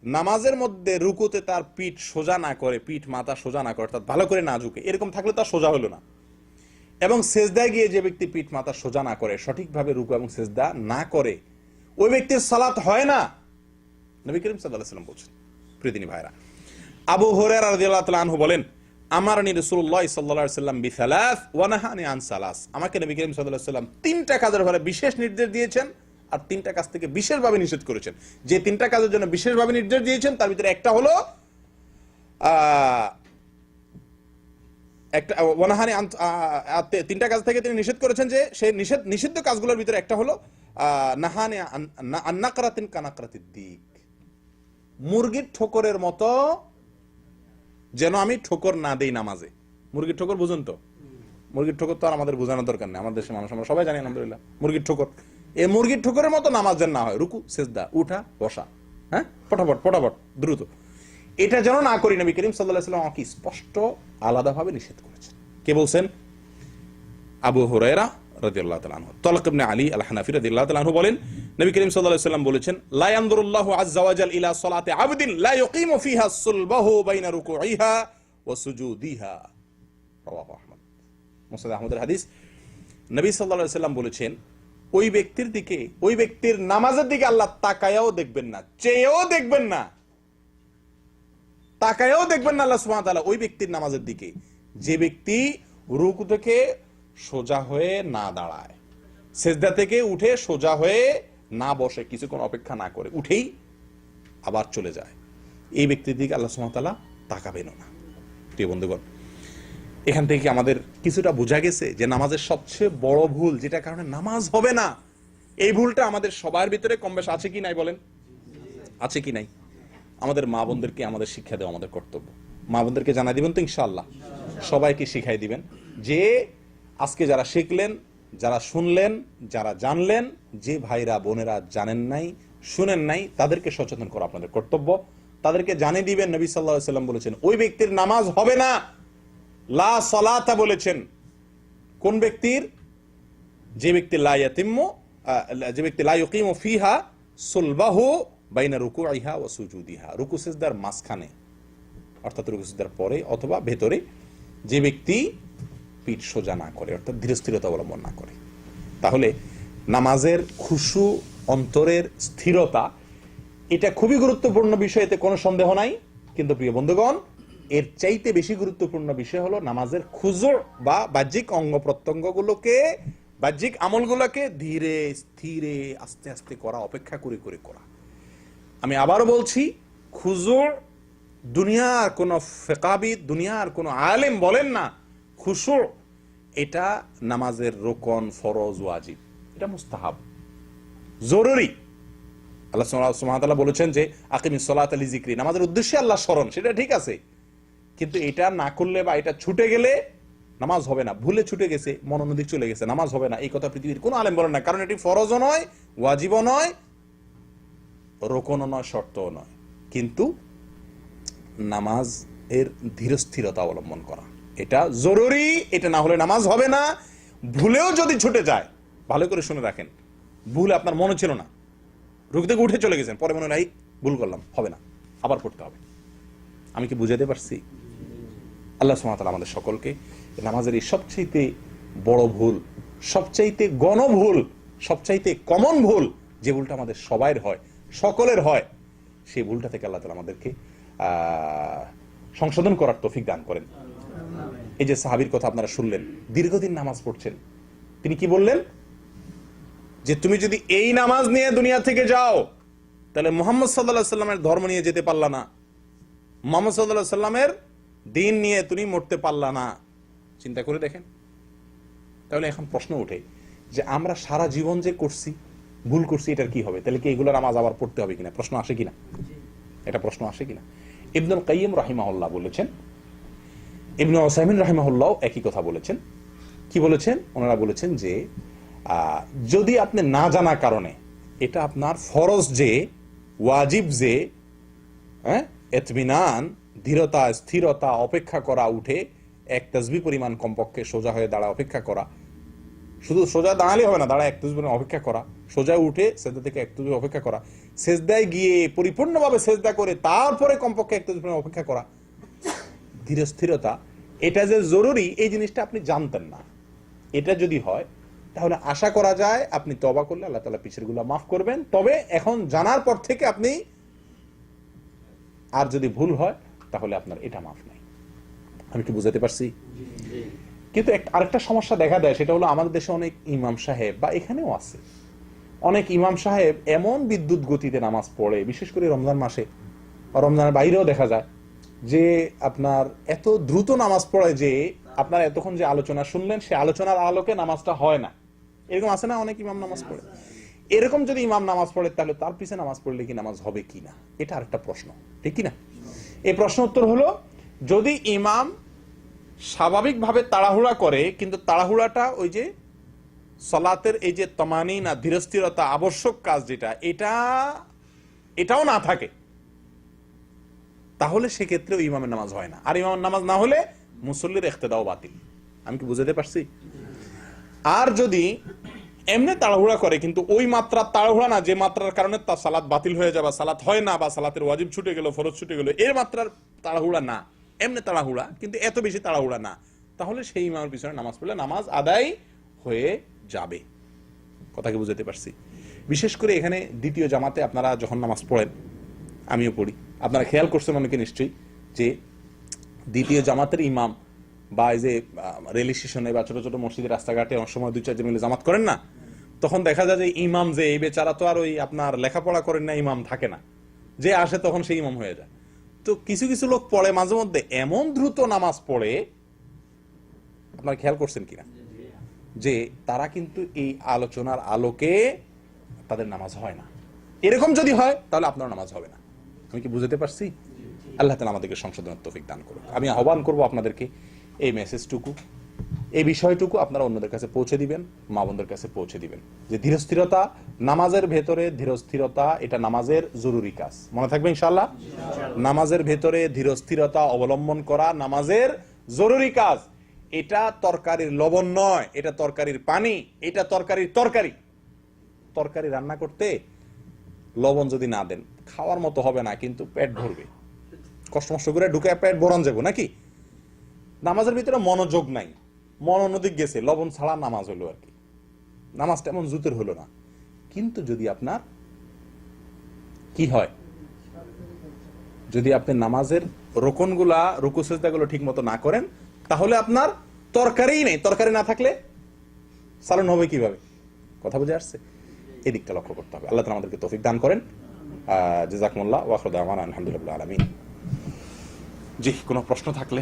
নামাজের মধ্যে রুকুতে তার পিঠ সোজা না করে, পিঠ মাথা সোজা না করে, অর্থাৎ ভালো করে না ঝুঁকে, এরকম থাকলে তার সোজা হলো না। এবং সেজদায় গিয়ে যে ব্যক্তি পিঠ মাথা সোজা না করে, সঠিকভাবে রুকু এবং সেজদা না করে, ওই ব্যক্তির সালাত হয় না, নবী করিম সাল্লাল্লাহু আলাইহি ওয়াসাল্লাম বলছেন। প্রিয় দিনী ভাইরা, আবু হুরায়রা রাদিয়াল্লাহু তাআলা আনহু বলেন, আমারনি রাসূলুল্লাহ সাল্লাল্লাহু আলাইহি ওয়াসাল্লাম বিসালাস ওয়া নাহানি আন সালাস, আমাকে নবী করিম সাল্লাল্লাহু আলাইহি ওয়াসাল্লাম তিনটা কাজের ব্যাপারে বিশেষ নির্দেশ দিয়েছেন, আর তিনটা কাজ থেকে বিশেষভাবে নিষেধ করেছেন। যে তিনটা কাজের জন্য বিশেষভাবে নির্দেশ দিয়েছেন তার ভিতরে একটা হলো একটা ওয়ানাহানি, তিনটা কাজ থেকে তিনি নিষেধ করেছেন, যে সেই নিষিদ্ধ কাজগুলোর ভিতরে একটা হলো নাহানি আন্নাকরাতিন কানাকরাতিদ দিক, মুরগির ঠোকরের মতো যেন আমি ঠোকর না দেই নামাজে। মুরগির ঠোকর বুঝুন তো? মুরগির ঠোকর তো আর আমাদের বোঝানোর দরকার নেই, আমাদের দেশের মানুষ আমরা সবাই জানি আলহামদুলিল্লাহ মুরগির ঠোকর। এই মুরগির ঠোকরের মতো নামাজ যেন না হয়, রুকু সিজদা উঠা বসা, হ্যাঁ, ফটাফট ফটাফট দ্রুত, এটা যেন না করি। নবী করিম সাল্লাল্লাহু আলাইহি ওয়াসাল্লাম আমাকে স্পষ্ট আলাদাভাবে নিষেধ করেছেন। কে বলছেন? আবু হুরায়রা রাদিয়াল্লাহু তাআলা আনহু। তালক ইবনে আলী আল হানাফি রাদিয়াল্লাহু তাআলা আনহু বলেন, নবী করিম সাল্লাল্লাহু আলাইহি ওয়াসাল্লাম বলেছেন, লা ইয়ানজুরুল্লাহু আযজা ওয়া জাল ইলা সালাতি আবদিন লা ইউকিমু ফিহা সুলবাহু বাইনা রুকুইহা ওয়া সুজুদিহা। রাওয়াহু আহমদ। মুসনাদ আহমদের হাদিস। নবী সাল্লাল্লাহু আলাইহি ওয়াসাল্লাম বলেছেন, ওই ব্যক্তির দিকে, ওই ব্যক্তির নামাজের দিকে আল্লাহ তাকায়াও দেখবেন না, চেয়েও দেখবেন না, তাকায়াও দেখবেন না আল্লাহ সুবহানাহু ওয়া তাআলা ওই ব্যক্তির নামাজের দিকে, যে ব্যক্তি রুকু থেকে সোজা হয়ে না দাঁড়ায়, সিজদা থেকে উঠে সোজা হয়ে না বসে, কিছুক্ষণ অপেক্ষা না করে উঠেই আবার চলে যায়, এই ব্যক্তির দিকে আল্লাহ সুবহানাহু ওয়া তাআলা তাকাবেন না। প্রিয় বন্ধুগণ, এখান থেকে আমাদের কিছুটা বোঝা গেছে যে নামাজের সবচেয়ে বড় ভুল, যেটা কারণে নামাজ হবে না, এই ভুলটা আমাদের সবার ভিতরে কম বেশ আছে কি নাই বলেন? আছে কি নাই? আমাদের মা বোনদেরকে আমাদের শিক্ষা দেওয়া আমাদের কর্তব্য। মা বোনদেরকে জানাই দিবেন তো ইনশাআল্লাহ, সবাইকে শিখাই দিবেন, যে আজকে যারা শিখলেন, যারা শুনলেন, যারা জানলেন, যে ভাইরা বোনেরা জানেন নাই, শুনেন নাই, তাদেরকে সচেতন করা আপনাদের কর্তব্য। তাদেরকে জানিয়ে দিবেন, নবী সাল্লাল্লাহু আলাইহি ওয়াসাল্লাম বলেছেন ওই ব্যক্তির নামাজ হবে না, লা সালাতা বলেছেন। কোন ব্যক্তির? যে ব্যক্তি লা ইয়াতিম্মু, যে ব্যক্তি লা ইউকিমু ফিহা সুলবাহু বাইনা রুকুইহা ওয়া সুজুদিহা, রুকু সিজদার মাঝখানে, অর্থাৎ রুকু সিজদার পরে অথবা ভেতরে, যে ব্যক্তি পিঠ সোজা না করে, অর্থাৎ ধীরস্থিরতা অবলম্বন না করে। তাহলে নামাজের খুশু, অন্তরের স্থিরতা, এটা খুবই গুরুত্বপূর্ণ বিষয়, এতে কোনো সন্দেহ নাই। কিন্তু প্রিয় বন্ধুগণ, এর চাইতে বেশি গুরুত্বপূর্ণ বিষয় হলো নামাজের খুজু বা বাহ্যিক অঙ্গ প্রত্যঙ্গগুলোকে, বাহ্যিক আমলগুলোকে ধীরে স্থিরে আস্তে আস্তে করা, অপেক্ষা করে করে করা। আমি আবারও বলছি, খুজু দুনিয়ার কোন ফিকাহবিদ, দুনিয়ার কোন আলেম বলেন না খুশু এটা নামাজের রোকন, ফরজ, ওয়াজিব, এটা মুস্তাহাব, জরুরি। আল্লাহ সুবহানাহু ওয়া তাআলা বলেছেন যে আকিমিস সালাতা লিযিকরি, নামাজের উদ্দেশ্যে আল্লাহ স্মরণ, সেটা ঠিক আছে, কিন্তু এটা না করলে বা এটা ছুটে গেলে নামাজ হবে না। ভুলে ছুটে গেছে, মনোনদিক চলে গেছে, নামাজ হবে না, এই কথা পৃথিবীর কোনো আলেম বলেন না। কারণ এটি ফরজও নয়, ওয়াজিবও নয়, রোকনও নয়, শর্তও নয়। কিন্তু নামাজ এর ধীরস্থিরতা অবলম্বন করা, এটা জরুরি। এটা না হলে নামাজ হবে না। ভুলেও যদি ছুটে যায়, ভালো করে শুনে রাখেন, ভুল আপনার মনে ছিল না, রুকু থেকে উঠে চলে গেছেন, পরে মনে হয় ভুল করলাম, হবে না, আবার পড়তে হবে। আমি কি বুঝাতে পারছি? আল্লাহ সুবহানাহু ওয়া তাআলা আমাদের সকলকে নামাজের এই সবচাইতে বড় ভুল, সবচাইতে গণভুল, সবচাইতে কমন ভুল, যে ভুলটা আমাদের সবাইয়ের হয়, সকলের হয়, সেই ভুলটা থেকে আল্লাহ তাআলা আমাদেরকে সংশোধন করার তৌফিক দান করেন। এই যে সাহাবীর কথা আপনারা শুনলেন, দীর্ঘদিন নামাজ পড়ছেন, তিনি কি বললেন? যে তুমি যদি এই নামাজ নিয়ে দুনিয়া থেকে যাও, তাহলে মুহাম্মদ সাল্লাল্লাহু আলাইহি সাল্লামের ধর্ম নিয়ে যেতে পারলা না, মুহাম্মদ সাল্লাল্লাহু আলাইহি সাল্লামের দিন নিয়ে তুমি মরতে পারলা না। চিন্তা করে দেখেন। তাহলে এখন প্রশ্ন ওঠে যে আমরা সারা জীবন যে করছি, ভুল করছি, এটার কি হবে? তাহলে কি এগুলো নামাজ আবার পড়তে হবে কিনা? প্রশ্ন আসে কিনা? এটা প্রশ্ন আসে কিনা? ইবনুল কাইয়িম রাহিমাহুল্লাহ বলেছেন, ইবনে উসাইমিন রাহিমাহুল্লাহ একই কথা বলেছেন। কি বলেছেন? ওনারা বলেছেন যে যদি আপনি না জানা কারণে, এটা আপনার ফরজ যে, ওয়াজিব যে, ইতমিনান, ধীরতা, স্থিরতা, অপেক্ষা করা, উঠে এক তাসবিহ পরিমাণ কমপক্ষে সোজা হয়ে দাঁড়া অপেক্ষা করা, শুধু সোজা দাঁড়ালে হবে না, দাঁড়া এক তাসবিহ অপেক্ষা করা, সোজা উঠে সেজদা থেকে এক তাসবিহ অপেক্ষা করা, সেজদায় গিয়ে পরিপূর্ণভাবে সেজদা করে তারপরে কমপক্ষে এক তাসবিহ অপেক্ষা করা, ধীর স্থিরতা, এটা যে জরুরি, এই জিনিসটা আপনি জানতেন না। এটা যদি হয়, তাহলে আশা করা যায় আপনি তওবা করলে আল্লাহ তাআলা পিছের গুলো মাফ করবেন। তবে এখন জানার পর থেকে আপনি, আর যদি ভুল হয়, তাহলে আপনার এটা মাফ নাই। আমি কি বুঝাতে পারছি? কিন্তু আরেকটা সমস্যা দেখা দেয়, সেটা হলো আমাদের দেশে অনেক ইমাম সাহেব, বা এখানেও আছে অনেক ইমাম সাহেব, এমন বিদ্যুৎ গতিতে নামাজ পড়ে, বিশেষ করে রমজান মাসে, রমজানের বাইরেও দেখা যায় যে আপনার এত দ্রুত নামাজ পড়ে যে আপনার এতক্ষণ যে আলোচনা শুনলেন, সে আলোচনার আলোকে নামাজটা হয় না। এরকম আছে না অনেক ইমাম নামাজ পড়ে? এরকম যদি ইমাম নামাজ পড়ে, তাহলে তার পিছনে নামাজ পড়লে কি নামাজ হবে কিনা, এটা আরেকটা প্রশ্ন, ঠিক কিনা? এই প্রশ্ন উত্তর হলো, যদি ইমাম স্বাভাবিকভাবে তাড়াহুড়া করে, কিন্তু তাড়াহুড়াটা ওই যে সালাতের এই যে তমানিনা, ধীরস্থিরতা, আবশ্যক কাজ যেটা, এটাও না থাকে, তাহলে সেক্ষেত্রে ইমামের নামাজ হয় না। আর ইমামের নামাজ না হলে মুসল্লির ইক্তেদাও বাতিল। আমি কি বুঝাতে পারছি? আর যদি এমনি তাড়াহুড়া করে, কিন্তু ওই মাত্রা তাড়াহুড়া না, যে মাত্রার কারণে তার সালাত বাতিল হয়ে যাবে, সালাত হয় না, বা সালাতের ওয়াজিব ছুটে গেল, ফরজ ছুটে গেল, এর মাত্রার তাড়াহুড়া না, এমনি তাড়াহুড়া, কিন্তু এত বেশি তাড়াহুড়া না, তাহলে সেই ইমামের পিছনে নামাজ পড়লে নামাজ আদায় হয়ে যাবে। কথা কি বুঝাতে পারছি? বিশেষ করে এখানে দ্বিতীয় জামাতে আপনারা যখন নামাজ পড়েন, আমিও পড়ি, আপনারা খেয়াল করছেন অনেকে নিশ্চয়ই, যে দ্বিতীয় জামাতের ইমাম, বা এই যে রেল স্টেশনে বা ছোট ছোট মসজিদের রাস্তাঘাটে অনেক সময় 2-4 মিলে জামাত করেন না, তখন দেখা যায় যে ইমাম যে, এই বেচারা তো আর ওই আপনার লেখাপড়া করেন না, ইমাম থাকে না, যে আসে তখন সেই ইমাম হয়ে যায়। তো কিছু কিছু লোক পড়ে মাঝে মধ্যে, এমন দ্রুত নামাজ পড়ে, আপনারা খেয়াল করছেন কিনা, যে তারা কিন্তু এই আলোচনার আলোকে তাদের নামাজ হয় না। এরকম যদি হয়, তাহলে আপনার নামাজ হবে না। আমি কি বুঝাতে পারছি? আল্লাহ তাআলা আমাদেরকে সংশোধনের তৌফিক দান করুন। আমি আহ্বান করব আপনাদেরকে, এই মেসেজটুকু, এই বিষয়টুকু আপনারা অন্যদের কাছে পৌঁছে দিবেন, মা বোনদের কাছে পৌঁছে দিবেন, যে ধীরস্থিরতা, নামাজের ভেতরে ধীরস্থিরতা, এটা নামাজের জরুরি কাজ। মনে থাকবে ইনশাআল্লাহ? নামাজের ভেতরে ধীরস্থিরতা অবলম্বন করা নামাজের জরুরি কাজ। এটা তরকারির লবণ নয়, এটা তরকারির পানি, এটা তরকারির তরকারি। তরকারি রান্না করতে লবণ যদি না দেন, খাওয়ার মতো হবে না, কিন্তু পেট ভরবে, কষ্ট মষ্ট করে ঢুকে পেট ভরন যাবো নাকি? নামাজের ভিতরে মনোযোগ নাই, মন অন্যদিক গেছে, লবণ ছাড়া নামাজ হলো আর কি, নামাজটা এমন জুতের হলো না। কিন্তু যদি আপনার কি হয়, যদি আপনি নামাজের রোকনগুলা, রুকু সিজদাগুলো ঠিক মতো না করেন, তাহলে আপনার তরকারিই নেই। তরকারি না থাকলে সালান হবে কিভাবে? কথা বুঝে আসছে? এদিকটা লক্ষ্য করতে হবে। আল্লাহ তাআলা আমাদেরকে তৌফিক দান করেন। জাযাকুমুল্লাহ ওয়া আখিরু দাওয়ানা আলহামদুলিল্লাহি রাব্বিল আলামিন। জি, কোনো প্রশ্ন থাকলে